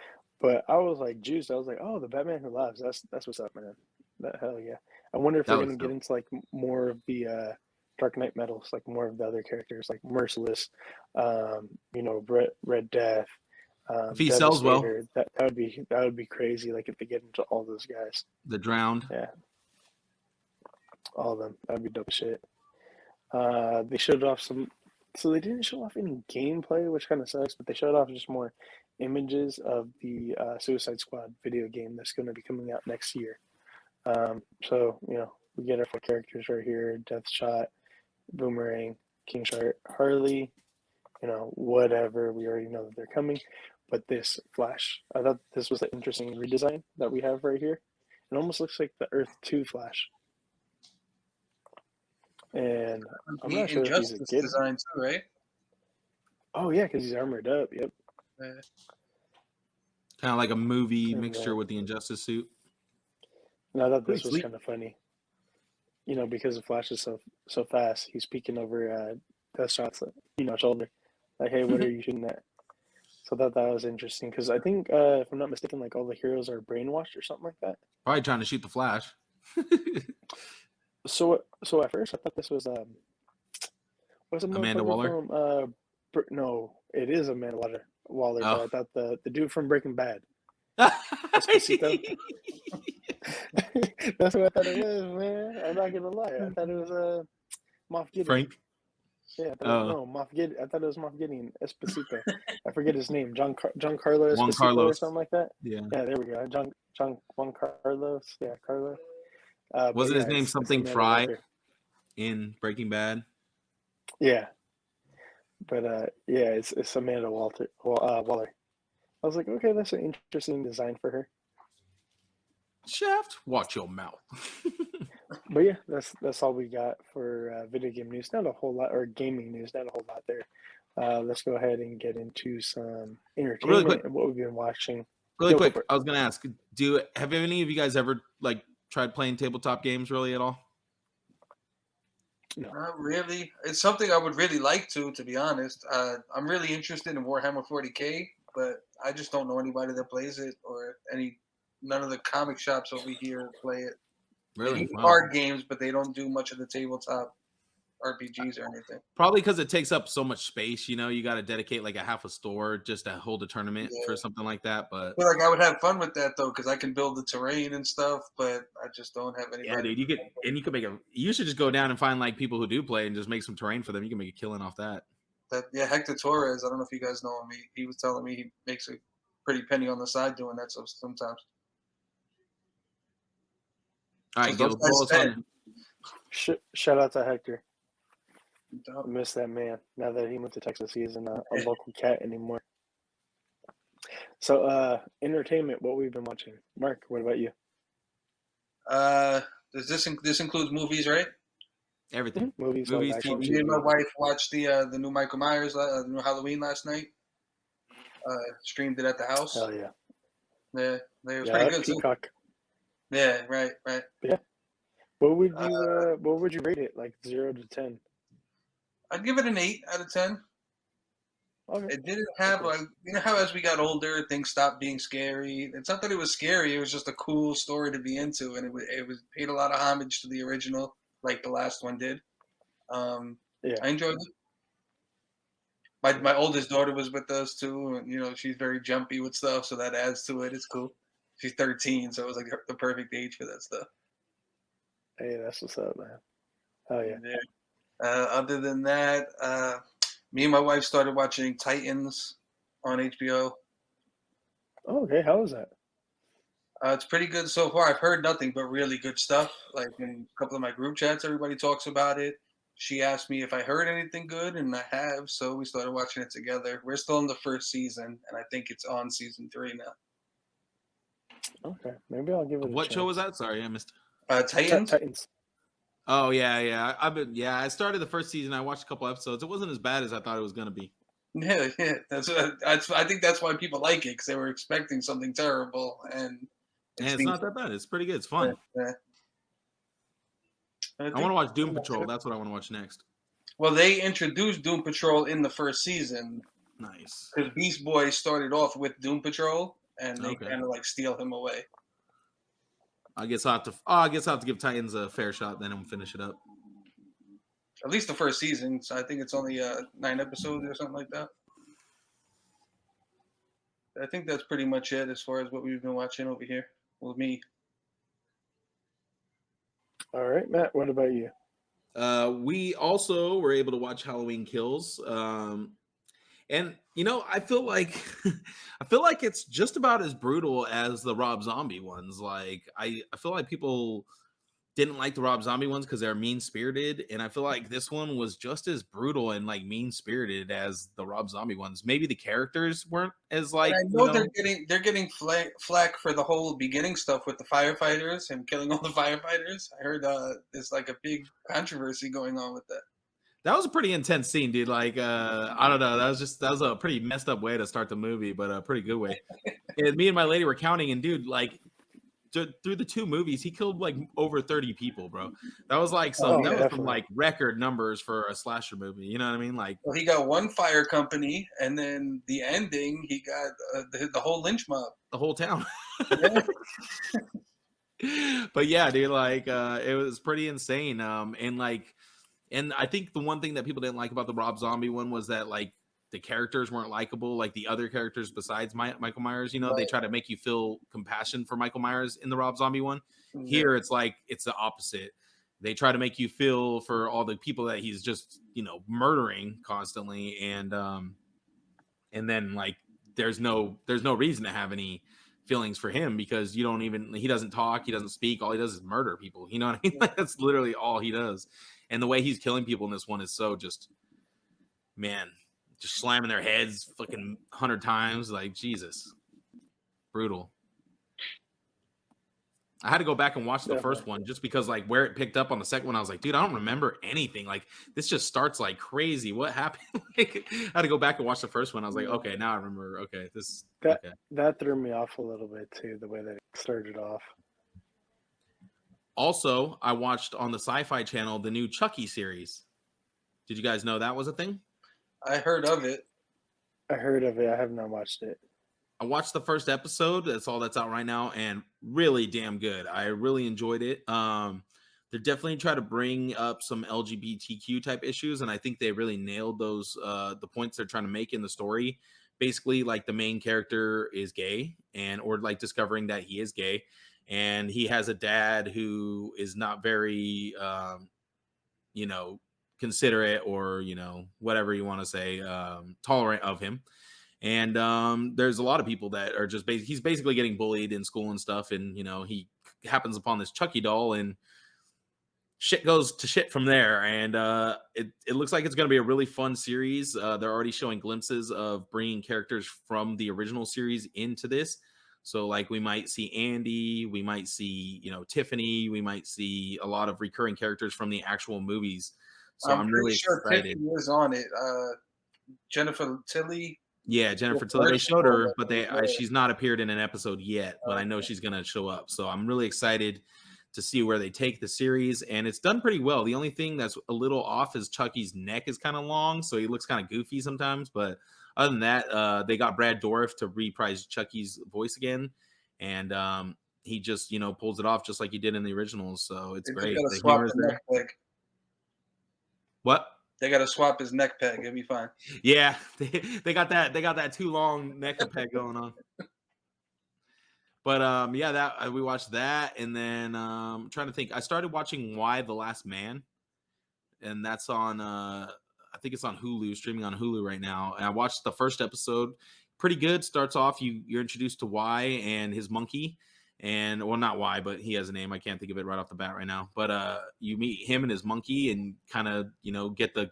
S3: But I was like juiced. I was like, oh, the Batman Who Laughs. That's what's up, man. Hell yeah. I wonder if we're gonna get into like more of the Dark Knight medals, like more of the other characters, like Merciless, you know, Red Death.
S4: If he sells well,
S3: that would be crazy. Like if they get into all those guys.
S4: The Drowned.
S3: Yeah. All of them. That'd be dope shit. They showed off some. So they didn't show off any gameplay, which kind of sucks, but they showed off just more images of the Suicide Squad video game that's going to be coming out next year. So, you know, we get our 4 characters right here, Deathshot, Boomerang, King Shark, Harley, you know, whatever. We already know that they're coming. But this Flash, I thought this was an interesting redesign that we have right here. It almost looks like the Earth 2 Flash. And I'm not sure if he's a kid.
S5: Design too, right?
S3: Oh yeah, because he's armored up. Yep.
S4: Kind of like a movie mixture with the Injustice suit.
S3: And I thought this was kind of funny. You know, because the Flash is so fast, he's peeking over Deathshot's shoulder. Like, hey, what are you shooting at? So I thought that was interesting because I think, if I'm not mistaken, like all the heroes are brainwashed or something like that.
S4: Probably trying to shoot the Flash.
S3: So at first I thought this was
S4: Amanda Waller.
S3: From, no, it is Amanda Waller.
S4: Oh.
S3: But I thought the dude from Breaking Bad. Esposito. That's what I thought it was, man. I'm not gonna lie. I thought it was Moff Gideon.
S4: Frank.
S3: Yeah, Moff Gideon. I thought it was Moff Gideon. Esposito. I forget his name. John Carlos
S4: Juan
S3: Esposito
S4: Carlos.
S3: or something like that.
S4: Yeah.
S3: Yeah, there we go. Juan Carlos. Yeah, Carlos.
S4: Wasn't his name something Fry in Breaking Bad?
S3: Yeah. But yeah, it's Amanda Waller. I was like, okay, that's an interesting design for her.
S4: Shaft, watch your mouth.
S3: But yeah, that's all we got for video game news. Not a whole lot, or gaming news. Not a whole lot there. Let's go ahead and get into some entertainment and what we've been watching.
S4: Really quick, I was gonna ask, have any of you guys ever like tried playing tabletop games really at all?
S3: No.
S5: Not really. It's something I would really like to be honest. I'm really interested in Warhammer 40K, but I just don't know anybody that plays it or none of the comic shops over here play it.
S4: Really?
S5: They do card games, but they don't do much of the tabletop RPGs or anything.
S4: Probably because it takes up so much space. You know, you got to dedicate like a half a store just to hold a tournament for something like that. But
S5: I feel like I would have fun with that though, because I can build the terrain and stuff. But I just don't have any.
S4: Yeah, dude, you could make You should just go down and find like people who do play and just make some terrain for them. You can make a killing off that.
S5: Hector Torres. I don't know if you guys know him. He was telling me he makes a pretty penny on the side doing that. So sometimes.
S4: All right, Gil,
S3: shout out to Hector. I miss that man. Now that he went to Texas, he isn't a local cat anymore. So, entertainment, what we've been watching. Mark, what about you?
S5: This includes movies, right?
S4: Everything.
S3: Mm-hmm. Movies,
S4: TV.
S5: Me and my wife watched the new Michael Myers, the new Halloween last night. Streamed it at the house.
S3: Hell yeah.
S5: Yeah, it was pretty good
S3: Peacock.
S5: too. Yeah, right.
S3: Yeah. What would you rate it? Like 0 to 10?
S5: I'd give it an 8 out of 10.
S3: Okay.
S5: It didn't have how as we got older things stopped being scary. It's not that it was scary; it was just a cool story to be into, and it was paid a lot of homage to the original, like the last one did. I enjoyed it. My oldest daughter was with us too, and she's very jumpy with stuff, so that adds to it. It's cool. She's 13, so it was like the perfect age for that stuff.
S3: Hey, that's what's up, man. Oh yeah.
S5: Other than that, me and my wife started watching Titans on HBO.
S3: Oh, okay, how was that?
S5: It's pretty good so far. I've heard nothing but really good stuff. Like in a couple of my group chats, everybody talks about it. She asked me if I heard anything good, and I have. So we started watching it together. We're still in the first season, and I think it's on season 3 now.
S3: Okay, maybe I'll give it.
S4: What show was that? Sorry, I missed.
S5: Titans.
S3: Titans.
S4: Oh yeah. I started the first season. I watched a couple episodes. It wasn't as bad as I thought it was gonna be.
S5: Yeah. I think that's why people like it, because they were expecting something terrible, and
S4: it's not that bad. It's pretty good. It's fun.
S5: Yeah.
S4: I want to watch Doom Patrol. That's what I want to watch next.
S5: Well, they introduced Doom Patrol in the first season.
S4: Nice.
S5: Because Beast Boy started off with Doom Patrol, and they kind of like steal him away.
S4: I guess I'll have to give Titans a fair shot, then and finish it up.
S5: At least the first season. So I think it's only 9 episodes or something like that. I think that's pretty much it as far as what we've been watching over here with me.
S3: All right, Matt, what about you?
S4: We also were able to watch Halloween Kills. And I feel like it's just about as brutal as the Rob Zombie ones. Like I feel like people didn't like the Rob Zombie ones because they're mean spirited, and I feel like this one was just as brutal and like mean spirited as the Rob Zombie ones. Maybe the characters weren't as like,
S5: And I know they're getting flack for the whole beginning stuff with the firefighters and killing all the firefighters. I heard there's like a big controversy going on with that.
S4: That was a pretty intense scene, dude. Like, I don't know. That was a pretty messed up way to start the movie, but a pretty good way. And me and my lady were counting, and dude, like, through the 2 movies, he killed like over 30 people, bro. That was like some like record numbers for a slasher movie. You know what I mean? Like,
S5: well, he got one fire company, and then the ending, he got the whole lynch mob,
S4: the whole town. But yeah, dude, like, it was pretty insane. And I think the one thing that people didn't like about the Rob Zombie one was that like the characters weren't likable, like the other characters besides Michael Myers. You know, right. They try to make you feel compassion for Michael Myers in the Rob Zombie one. Yeah. Here, it's like it's the opposite. They try to make you feel for all the people that he's just, you know, murdering constantly, and then like there's no reason to have any feelings for him because he doesn't talk, he doesn't speak, all he does is murder people. You know what I mean? Like, that's literally all he does. And the way he's killing people in this one is so just slamming their heads fucking 100 times. Like, Jesus. Brutal. I had to go back and watch the first one just because like where it picked up on the second one, I was like, dude, I don't remember anything. Like, this just starts like crazy. What happened? Like, I had to go back and watch the first one. I was like, okay, now I remember. Okay,
S3: that threw me off a little bit too, the way that it started off.
S4: Also, I watched on the Sci-Fi Channel the new Chucky series. Did you guys know that was a thing?
S5: I heard of it.
S3: I have not watched it.
S4: I watched the first episode. That's all that's out right now, and really damn good. I really enjoyed it. They're definitely trying to bring up some LGBTQ type issues, and I think they really nailed those the points they're trying to make in the story. Basically, like the main character is gay, or like discovering that he is gay. And he has a dad who is not very, considerate or, whatever you want to say, tolerant of him. And there's a lot of people that are just he's basically getting bullied in school and stuff. And, he happens upon this Chucky doll and shit goes to shit from there. And it looks like it's going to be a really fun series. They're already showing glimpses of bringing characters from the original series into this. So like we might see Andy, we might see, Tiffany, we might see a lot of recurring characters from the actual movies. So I'm really excited.
S5: Tiffany was on it. Jennifer Tilly.
S4: Yeah, Jennifer Tilly. They showed her, but she's not appeared in an episode yet, but I know she's going to show up. So I'm really excited to see where they take the series, and it's done pretty well. The only thing that's a little off is Chucky's neck is kind of long, so he looks kind of goofy sometimes, but other than that, they got Brad Dourif to reprise Chucky's voice again, and he just, pulls it off just like he did in the originals. So it's great. The humor's there. What?
S5: They got to swap his neck peg. It'll be fine.
S4: Yeah, they got that. They got that too long neck peg going on. But we watched that, and then I'm trying to think. I started watching Why the Last Man, and that's on. I think it's on Hulu, streaming on Hulu right now. And I watched the first episode. Pretty good. Starts off, you're introduced to Y and his monkey. And, well, not Y, but he has a name. I can't think of it right off the bat right now. But you meet him and his monkey and kind of, get the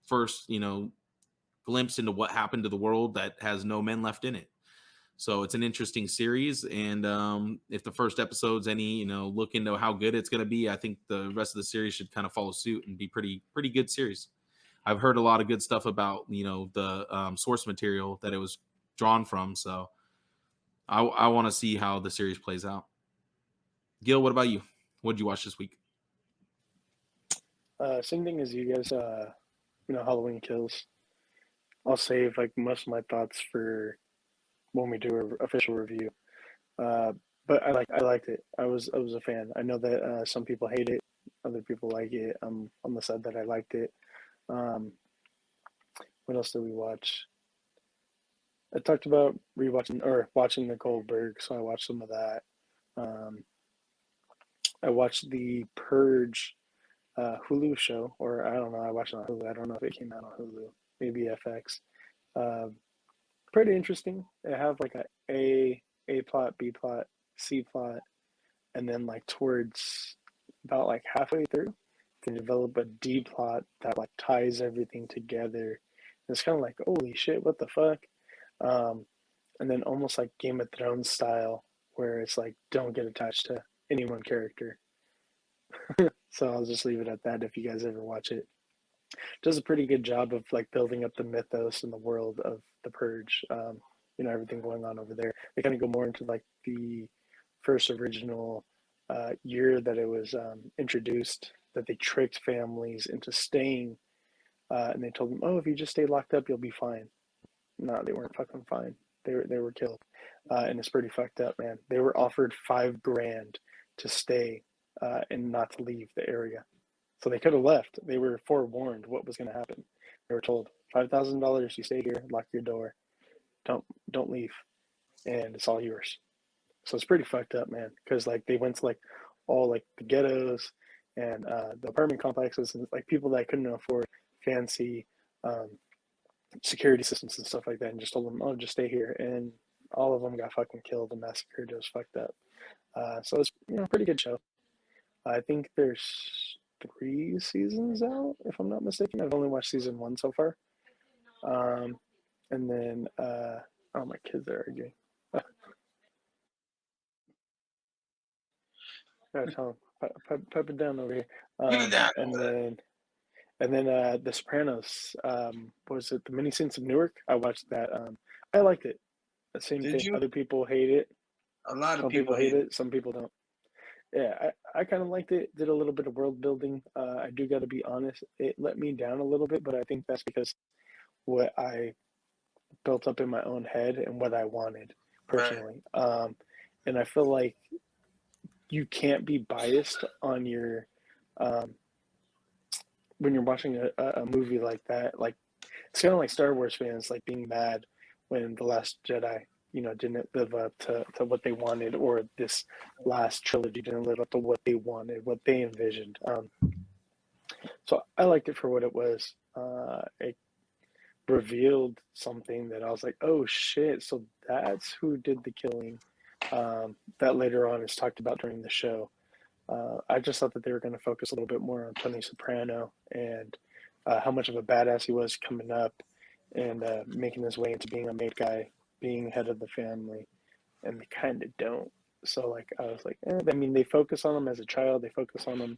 S4: first, glimpse into what happened to the world that has no men left in it. So it's an interesting series. And if the first episode's any, look into how good it's going to be, I think the rest of the series should kind of follow suit and be pretty good series. I've heard a lot of good stuff about, the source material that it was drawn from. So I want to see how the series plays out. Gil, what about you? What did you watch this week?
S3: Same thing as you guys, Halloween Kills. I'll save like most of my thoughts for when we do an official review. But I liked it. I was a fan. I know that some people hate it, other people like it. I'm on the side that I liked it. What else did we watch? I talked about watching the Goldberg, so I watched some of that. I watched the Purge Hulu show, or I don't know. I watched it on Hulu. I don't know if it came out on Hulu. Maybe FX. Pretty interesting. They have like a plot, B plot, C plot, and then like towards about like halfway through, they develop a D plot that like ties everything together. And it's kind of like, holy shit, what the fuck? And then almost like Game of Thrones style, where it's like, don't get attached to any one character. So I'll just leave it at that if you guys ever watch it. Does a pretty good job of like building up the mythos and the world of the Purge. You know, everything going on over there. They kind of go more into like the first original year that it was introduced, that they tricked families into staying, and they told them, "Oh, if you just stay locked up, you'll be fine." No, they weren't fucking fine. They were killed, and it's pretty fucked up, man. They were offered $5,000 to stay and not to leave the area. So they could have left. They were forewarned what was going to happen. They were told $5,000. You stay here, lock your door, don't leave, and it's all yours. So it's pretty fucked up, man. Because like they went to like all like the ghettos and the apartment complexes and like people that couldn't afford fancy security systems and stuff like that, and just told them, "Oh, just stay here." And all of them got fucking killed and massacred. It was fucked up. So it's a pretty good show. I think there's 3 seasons out, if I'm not mistaken. I've only watched season 1 so far. And then, oh, my kids are arguing. Gotta tell them, pipe it down over here. And then The Sopranos. What was it? The Many Saints of Newark. I watched that. I liked it. The same
S5: Did
S3: thing.
S5: you?
S3: Other people hate it.
S5: A lot of
S3: Some people hate it. Some people don't. Yeah, I kind of liked it. Did a little bit of world building. I do got to be honest. It let me down a little bit, but I think that's because what I built up in my own head and what I wanted personally. Right. And I feel like you can't be biased on your when you're watching a movie like that. Like it's kind of like Star Wars fans like being mad when The Last Jedi, didn't live up to what they wanted, or this last trilogy didn't live up to what they wanted, what they envisioned. So I liked it for what it was. It revealed something that I was like, oh shit, so that's who did the killing. That later on is talked about during the show. I just thought that they were going to focus a little bit more on Tony Soprano and how much of a badass he was coming up and making his way into being a made guy, being head of the family, and they kind of don't. So like I was like, I mean, they focus on him as a child, they focus on him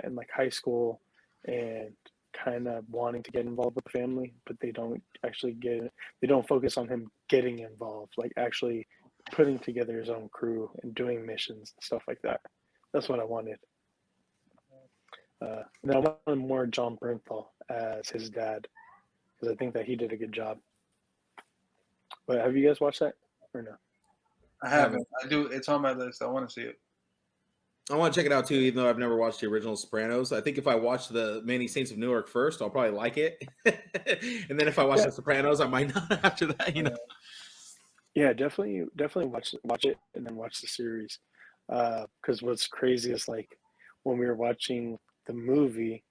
S3: in like high school and kind of wanting to get involved with the family, but they don't focus on him getting involved, like actually putting together his own crew and doing missions and stuff like that. That's what I wanted. Then I wanted more John Bernthal as his dad, because I think that he did a good job. But have you guys watched that or no?
S5: I haven't. I do. It's on my list. I want to see it.
S4: I want to check it out too, even though I've never watched the original Sopranos. I think if I watch the Many Saints of Newark first, I'll probably like it, and then if I watch the Sopranos, I might not after that.
S3: Yeah, definitely watch it and then watch the series. Because what's crazy is like when we were watching the movie,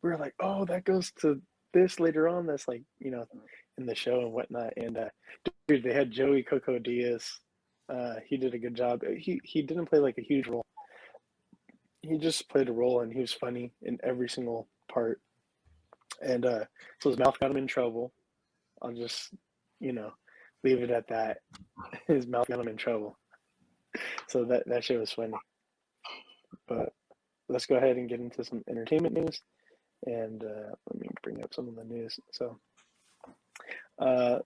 S3: we were like, oh, that goes to this later on. That's like in the show and whatnot. And dude, they had Joey Coco Diaz. He did a good job. He didn't play like a huge role. He just played a role, and he was funny in every single part. And so his mouth got him in trouble. I'll just leave it at that. His mouth got him in trouble. So that shit was funny. But let's go ahead and get into some entertainment news. And let me bring up some of the news. So I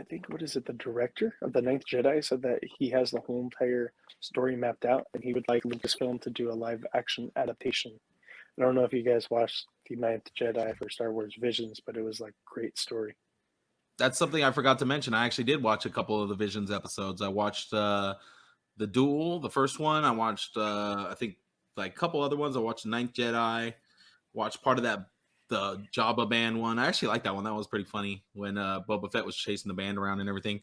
S3: think, the director of The Ninth Jedi said that he has the whole entire story mapped out, and he would like Lucasfilm to do a live action adaptation. I don't know if you guys watched The Ninth Jedi for Star Wars Visions, but it was like a great story.
S4: That's something I forgot to mention. I actually did watch a couple of the Visions episodes. I watched The Duel, the first one. I watched, I think, like a couple other ones. I watched Ninth Jedi. Watched part of the Jabba band one. I actually liked that one. That was pretty funny when Boba Fett was chasing the band around and everything.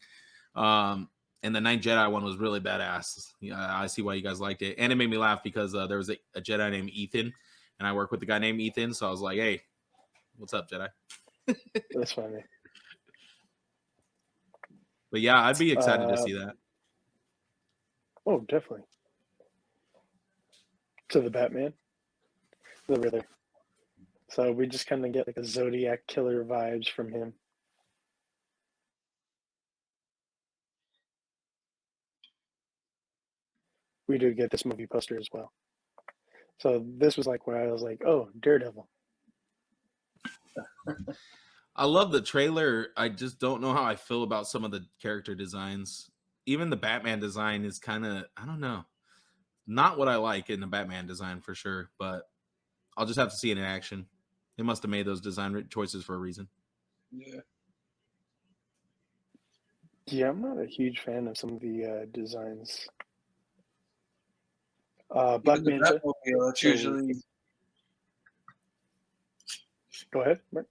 S4: And the Ninth Jedi one was really badass. Yeah, I see why you guys liked it. And it made me laugh because there was a Jedi named Ethan, and I work with a guy named Ethan. So I was like, hey, what's up, Jedi?
S3: That's funny.
S4: But yeah, I'd be excited to see that.
S3: Oh, definitely. to the Batman, the Riddler. So we just kind of get like a Zodiac killer vibes from him. We do get this movie poster as well. So this was like where I was like, oh, Daredevil.
S4: I love the trailer. I just don't know how I feel about some of the character designs. Even the Batman design is kind of, I don't know, not what I like in the Batman design for sure, but I'll just have to see it in action. They must have made those design choices for a reason.
S5: Yeah.
S3: Yeah, I'm not a huge fan of some of the designs. Black Manta.
S5: That's usually.
S3: Go ahead, Mark.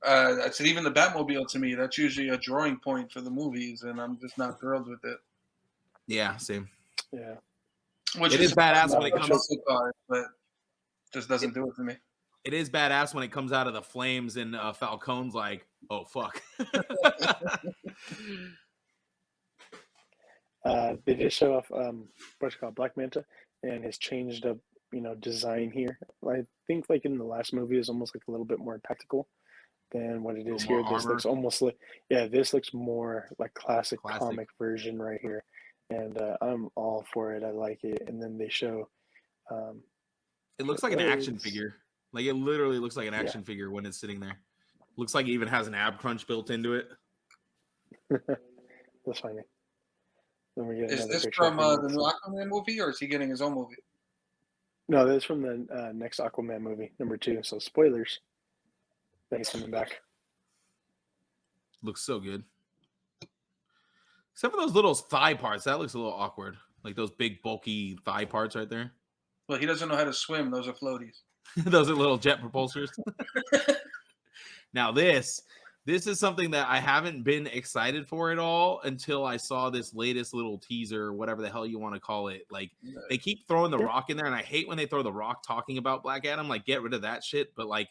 S5: I said even the Batmobile to me, that's usually a drawing point for the movies, and I'm just not thrilled with it.
S4: Yeah, same.
S3: Yeah.
S5: Which
S4: it is badass when it comes,
S5: but just doesn't do it for me.
S4: It is badass when it comes out of the flames and Falcone's like, oh fuck.
S3: They did show off what's called Black Manta and his changed up, design here. I think like in the last movie is almost like a little bit more tactical than what it is here. This looks almost like, this looks more like classic comic version right here. And I'm all for it. I like it. And then they show
S4: it looks like an action figure. Like it literally looks like an action figure when it's sitting there. Looks like it even has an ab crunch built into it.
S3: That's funny. Then we get
S5: is this from the new Aquaman movie, or is he getting his own movie?
S3: No, that's from the next Aquaman movie, number 2. So spoilers. That he's coming back.
S4: Looks so good. Except for those little thigh parts. That looks a little awkward. Like those big, bulky thigh parts right there.
S5: Well, he doesn't know how to swim. Those are floaties.
S4: Those are little jet propulsors. Now this is something that I haven't been excited for at all until I saw this latest little teaser, whatever the hell you want to call it. Like they keep throwing the Rock in there, and I hate when they throw the Rock talking about Black Adam. Like get rid of that shit. But like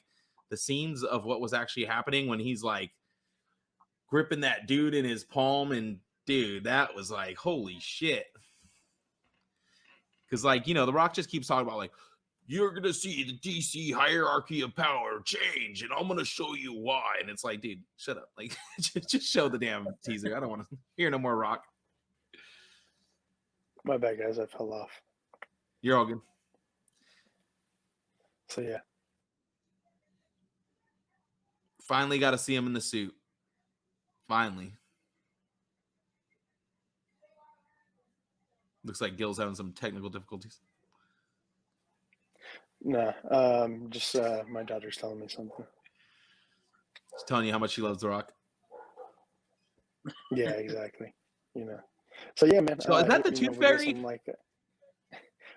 S4: the scenes of what was actually happening when he's like gripping that dude in his palm, and dude, that was like holy shit. Because like the Rock just keeps talking about like, you're going to see the DC hierarchy of power change, and I'm going to show you why. And it's like, dude, shut up. Like, just show the damn teaser. I don't want to hear no more Rock.
S3: My bad, guys. I fell off.
S4: You're all good.
S3: So, yeah.
S4: Finally got to see him in the suit. Finally. Looks like Gil's having some technical difficulties.
S3: Nah, just my daughter's telling me something.
S4: She's telling you how much she loves The Rock.
S3: Yeah, exactly. So yeah, man.
S4: So is that the Tooth Fairy?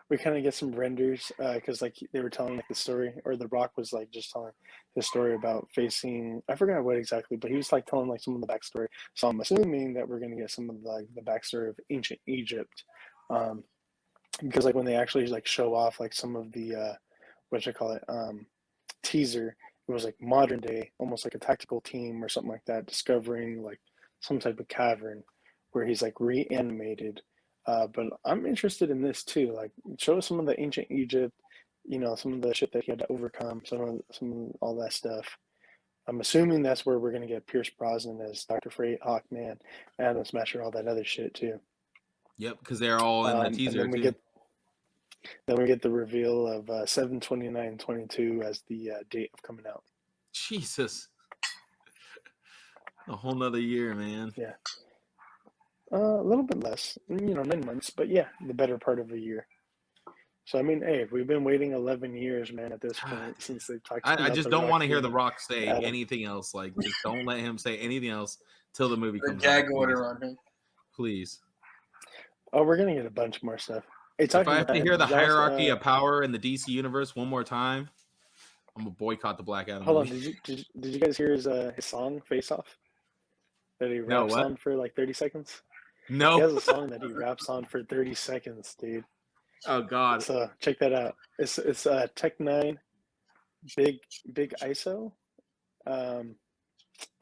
S3: We kind of get some renders because like they were telling like the story, or The Rock was like just telling the story about facing. I forgot what exactly, but he was like telling like some of the backstory. So I'm assuming that we're gonna get some of the backstory of ancient Egypt, because like when they actually like show off like some of the teaser, it was like modern day, almost like a tactical team or something like that, discovering like some type of cavern where he's like reanimated. But I'm interested in this too. Like, show us some of the ancient Egypt, some of the shit that he had to overcome, some of all that stuff. I'm assuming that's where we're gonna get Pierce Brosnan as Dr. Fate, Hawkman, Atom Smasher, all that other shit too.
S4: Yep, because they're all in the teaser too.
S3: Then we get the reveal of 7/29/22 as the date of coming out.
S4: Jesus. A whole nother year, man.
S3: Yeah. A little bit less, 9 months, but yeah, the better part of a year. So, I mean, hey, we've been waiting 11 years, man, at this point, since they've talked about
S4: I just don't want to hear The Rock say
S3: Adam.
S4: anything else. Like, just don't let him say anything else till the movie comes
S5: out. Gag
S4: out.
S5: order on him.
S4: Please.
S3: Oh, we're going to get a bunch more stuff.
S4: If I have to hear the hierarchy of power in the DC universe one more time, I'm going to boycott the Black Adam
S3: movie.
S4: Hold
S3: on, did you guys hear his song, Face Off? That he raps on for like 30 seconds?
S4: No.
S3: He has a song that he raps on for 30 seconds, dude.
S4: Oh, God.
S3: So check that out. It's Tech 9, Big ISO, The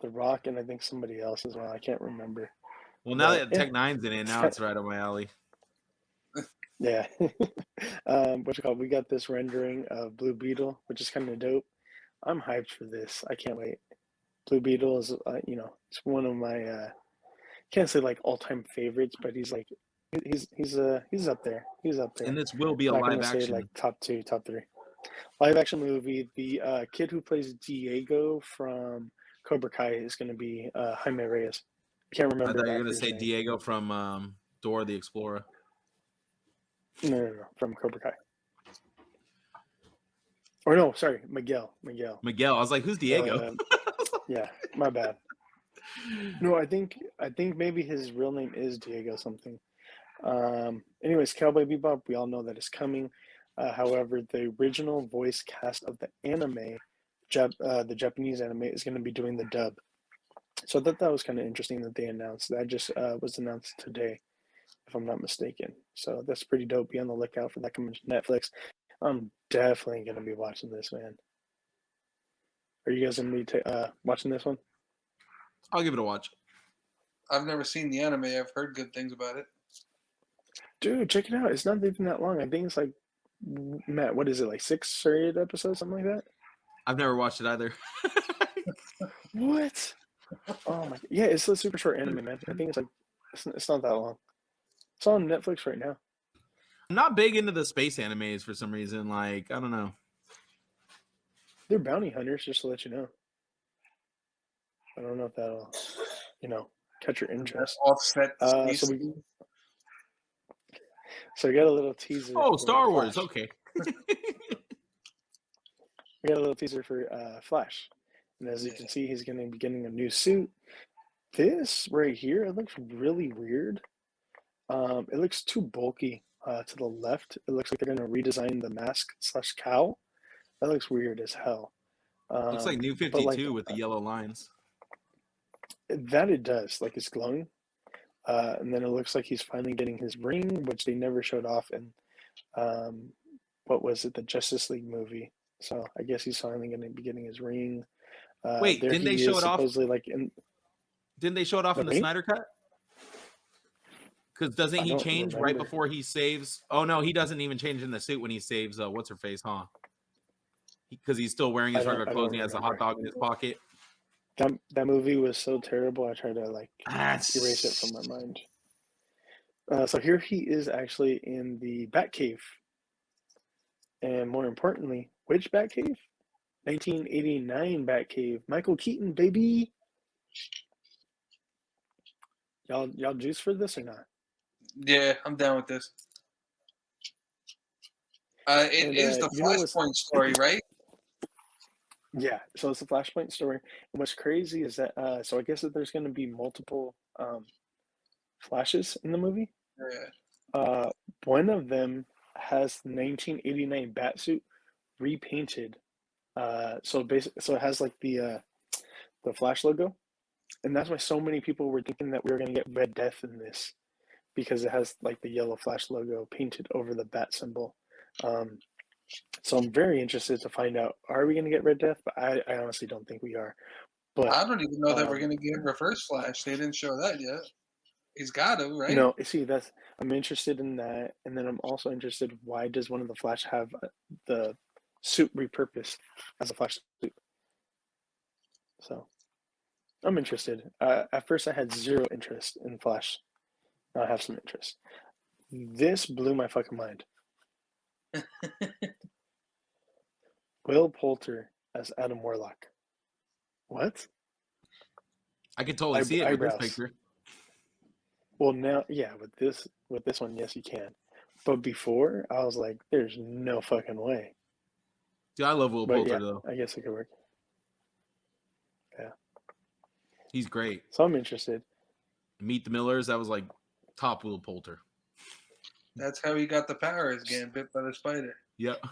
S3: Rock, and I think somebody else as well. I can't remember.
S4: Well, now that Tech 9's in it, now it's right up my alley.
S3: Yeah. What's it called? We got this rendering of Blue Beetle, which is kind of dope. I'm hyped for this. I can't wait. Blue Beetle is, it's one of my, can't say like all-time favorites, but he's like, he's up there. He's up there.
S4: And this will be a
S3: Not
S4: live
S3: gonna say
S4: action.
S3: like top 2, top 3. Live action movie. The kid who plays Diego from Cobra Kai is going to be Jaime Reyes. I can't
S4: I
S3: remember.
S4: thought you
S3: the
S4: were going to
S3: actor's
S4: say
S3: name.
S4: Diego from Dora the Explorer.
S3: No, from Cobra Kai. Or no, sorry, Miguel.
S4: Miguel. I was like, who's Diego?
S3: Yeah, my bad. No, I think maybe his real name is Diego something. Anyways, Cowboy Bebop, we all know that is coming. However, the original voice cast of the anime, the Japanese anime, is going to be doing the dub. So I thought that was kind of interesting that they announced. That just was announced today, if I'm not mistaken. So that's pretty dope. Be on the lookout for that coming to Netflix. I'm definitely going to be watching this, man. Are you guys going to be watching this one?
S4: I'll give it a watch.
S5: I've never seen the anime. I've heard good things about it.
S3: Dude, check it out. It's not even that long. I think it's like, Matt, what is it, like 6 or 8 episodes, something like that?
S4: I've never watched it either.
S3: What? Oh my! Yeah, it's a super short anime, man. I think it's like it's not that long. It's on Netflix right now.
S4: I'm not big into the space animes for some reason. Like, I don't know.
S3: They're bounty hunters, just to let you know. I don't know if that'll, catch your interest.
S5: Offset.
S3: So we got a little teaser.
S4: Oh,
S3: for
S4: Star Wars.
S3: Flash.
S4: Okay.
S3: We got a little teaser for Flash, and as you can see, he's going to be getting a new suit. This right here, it looks really weird. It looks too bulky to the left. It looks like they're going to redesign the mask / cowl. That looks weird as hell.
S4: Looks like New 52 with the yellow lines.
S3: That it does. Like it's glowing. And then it looks like he's finally getting his ring, which they never showed off in, what was it, the Justice League movie. So I guess he's finally going to be getting his ring.
S4: Wait, didn't they show it off?
S3: Didn't
S4: they show it off in the Snyder Cut? Because doesn't he change right before he saves? Oh no, he doesn't even change in the suit when he saves what's her face, huh? Because he's still wearing his regular clothes and he has a hot dog in his pocket.
S3: That movie was so terrible. I tried to erase it from my mind. So here he is actually in the Batcave, and more importantly, which Batcave? 1989 Batcave. Michael Keaton, baby. Y'all juice for this or not?
S5: Yeah, I'm down with this. It is the Flashpoint story, right?
S3: Yeah, so it's a Flashpoint story. And what's crazy is that, so I guess that there's going to be multiple Flashes in the movie.
S5: Yeah.
S3: One of them has the 1989 Batsuit repainted. So it has like the Flash logo, and that's why so many people were thinking that we were going to get Red Death in this, because it has like the yellow Flash logo painted over the bat symbol. So I'm very interested to find out, are we going to get Red Death? But I honestly don't think we are. But
S5: I don't even know that we're going to get Reverse Flash. They didn't show that yet. He's got to, right?
S3: See, I'm interested in that, and then I'm also interested, why does one of the Flash have the suit repurposed as a Flash suit? So I'm interested. At first I had zero interest in Flash. Now I have some interest. This blew my fucking mind. Will Poulter as Adam Warlock. What?
S4: I could totally see it with this picture.
S3: Well, now, yeah, with this one, yes, you can. But before, I was like, there's no fucking way.
S4: Dude, I love Will Poulter, though.
S3: I guess it could work. Yeah.
S4: He's great.
S3: So I'm interested.
S4: Meet the Millers, that was like top Will Poulter.
S5: That's how he got the powers, getting bit by the spider.
S4: Yep.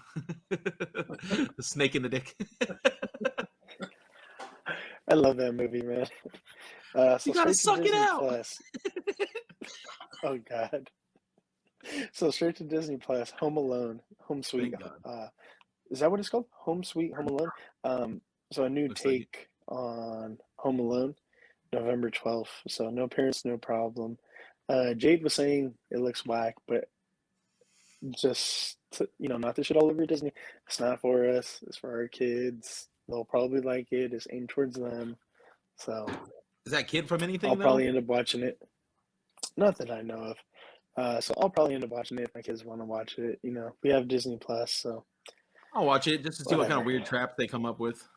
S4: The snake in the dick.
S3: I love that movie, man.
S4: So you gotta suck it out.
S3: Plus. Oh God. So straight to Disney Plus, Home Alone, Home Sweet. Is that what it's called? Home Sweet Home Alone. So a new take on Home Alone, November 12th. So no parents, no problem. Jade was saying it looks whack, but just to, not to shit all over Disney. It's not for us. It's for our kids. They'll probably like it. It's aimed towards them. So
S4: is that kid from anything?
S3: I'll probably end up watching it. Not that I know of. So I'll probably end up watching it if my kids want to watch it. We have Disney Plus, so
S4: I'll watch it just to see what kind of weird traps they come up with.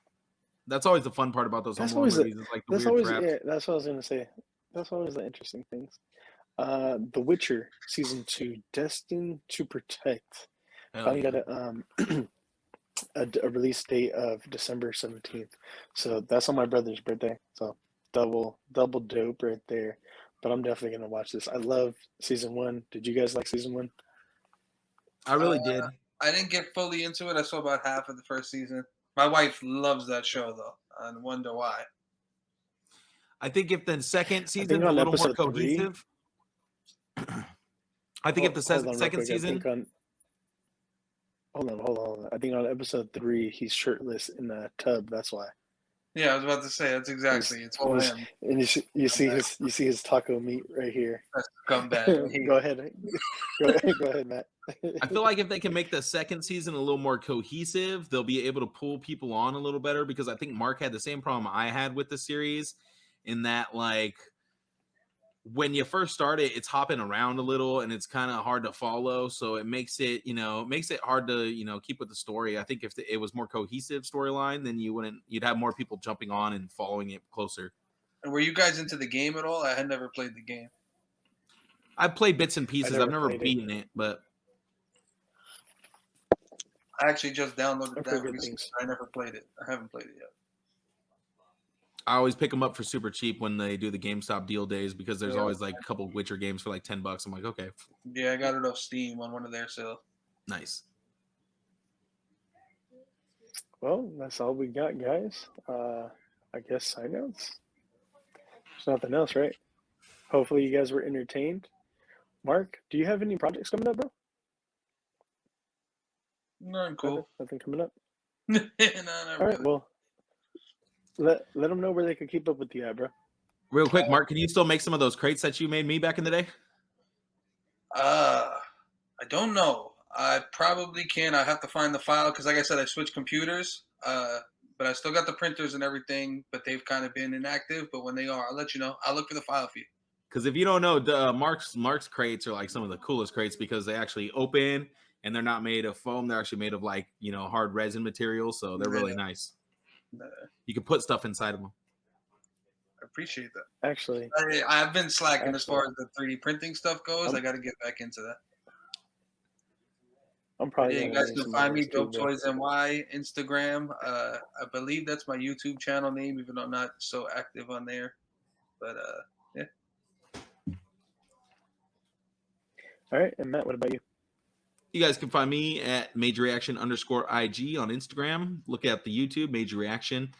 S4: That's always the fun part about those Home Alone movies. Is like the weird traps.
S3: Yeah, that's what I was gonna say. That's always the interesting things. The Witcher season 2, Destined to Protect. Finally got a release date of December 17th. So that's on my brother's birthday. So double dope right there. But I'm definitely gonna watch this. I love season 1. Did you guys like season 1?
S4: I really did.
S5: I didn't get fully into it. I saw about half of the first season. My wife loves that show though. I wonder why.
S4: I think if the second season is a little more cohesive. I think if the second season.
S3: Hold on. I think on episode 3, he's shirtless in the tub. That's why.
S5: Yeah, I was about to say that's exactly. It's for him.
S3: And you see his taco meat right here.
S5: That's scumbag.
S3: Go ahead. Go ahead, Matt.
S4: I feel like if they can make the second season a little more cohesive, they'll be able to pull people on a little better, because I think Mark had the same problem I had with the series, in that like when you first start it, it's hopping around a little and it's kind of hard to follow. So it makes it hard to, keep with the story. I think if it was more cohesive storyline, then you'd have more people jumping on and following it closer.
S5: And were you guys into the game at all? I had never played the game.
S4: I've played bits and pieces. I've never beaten it, but
S5: I actually just downloaded that recently. I never played it. I haven't played it yet.
S4: I always pick them up for super cheap when they do the GameStop deal days, because there's always like a couple Witcher games for like $10. I'm like, okay.
S5: Yeah, I got it off Steam on one of their sales.
S4: Nice.
S3: Well, that's all we got, guys. I guess sign-outs. There's nothing else, right? Hopefully you guys were entertained. Mark, do you have any projects coming up, bro?
S5: No, cool.
S3: Nothing coming up?
S5: No,
S3: all right, well. Let them know where they can keep up with you at, bro.
S4: Real quick, Mark, can you still make some of those crates that you made me back in the day?
S5: I don't know. I probably can. I have to find the file because, like I said, I switched computers. But I still got the printers and everything, but they've kind of been inactive. But when they are, I'll let you know. I'll look for the file for you.
S4: Because if you don't know, Mark's crates are like some of the coolest crates, because they actually open and they're not made of foam. They're actually made of like, hard resin material. So they're really nice. You can put stuff inside of them.
S5: I appreciate that.
S3: Actually,
S5: I've been slacking as far as the 3D printing stuff goes. I got to get back into that.
S3: I'm probably.
S5: Yeah, you guys can find me DopetoysNY Instagram. I believe that's my YouTube channel name, even though I'm not so active on there. But yeah.
S3: All right, and Matt, what about you?
S4: You guys can find me at MajorReaction_IG on Instagram. Look at the YouTube, Major Reaction.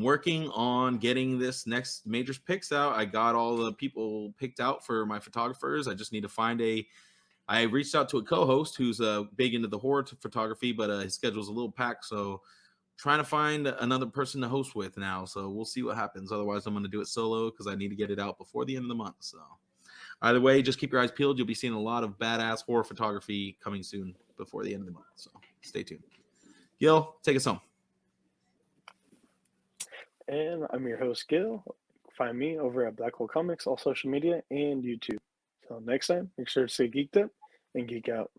S4: Working on getting this next Majors picks out. I got all the people picked out for my photographers. I just need to find I reached out to a co-host who's big into the horror photography, but his schedule's a little packed. So trying to find another person to host with now. So we'll see what happens. Otherwise, I'm going to do it solo because I need to get it out before the end of the month. So either way, just keep your eyes peeled. You'll be seeing a lot of badass horror photography coming soon before the end of the month. So stay tuned. Gil, take us home.
S3: And I'm your host, Gil. Find me over at Black Hole Comics, all social media, and YouTube. So next time, make sure to stay geeked up and geek out.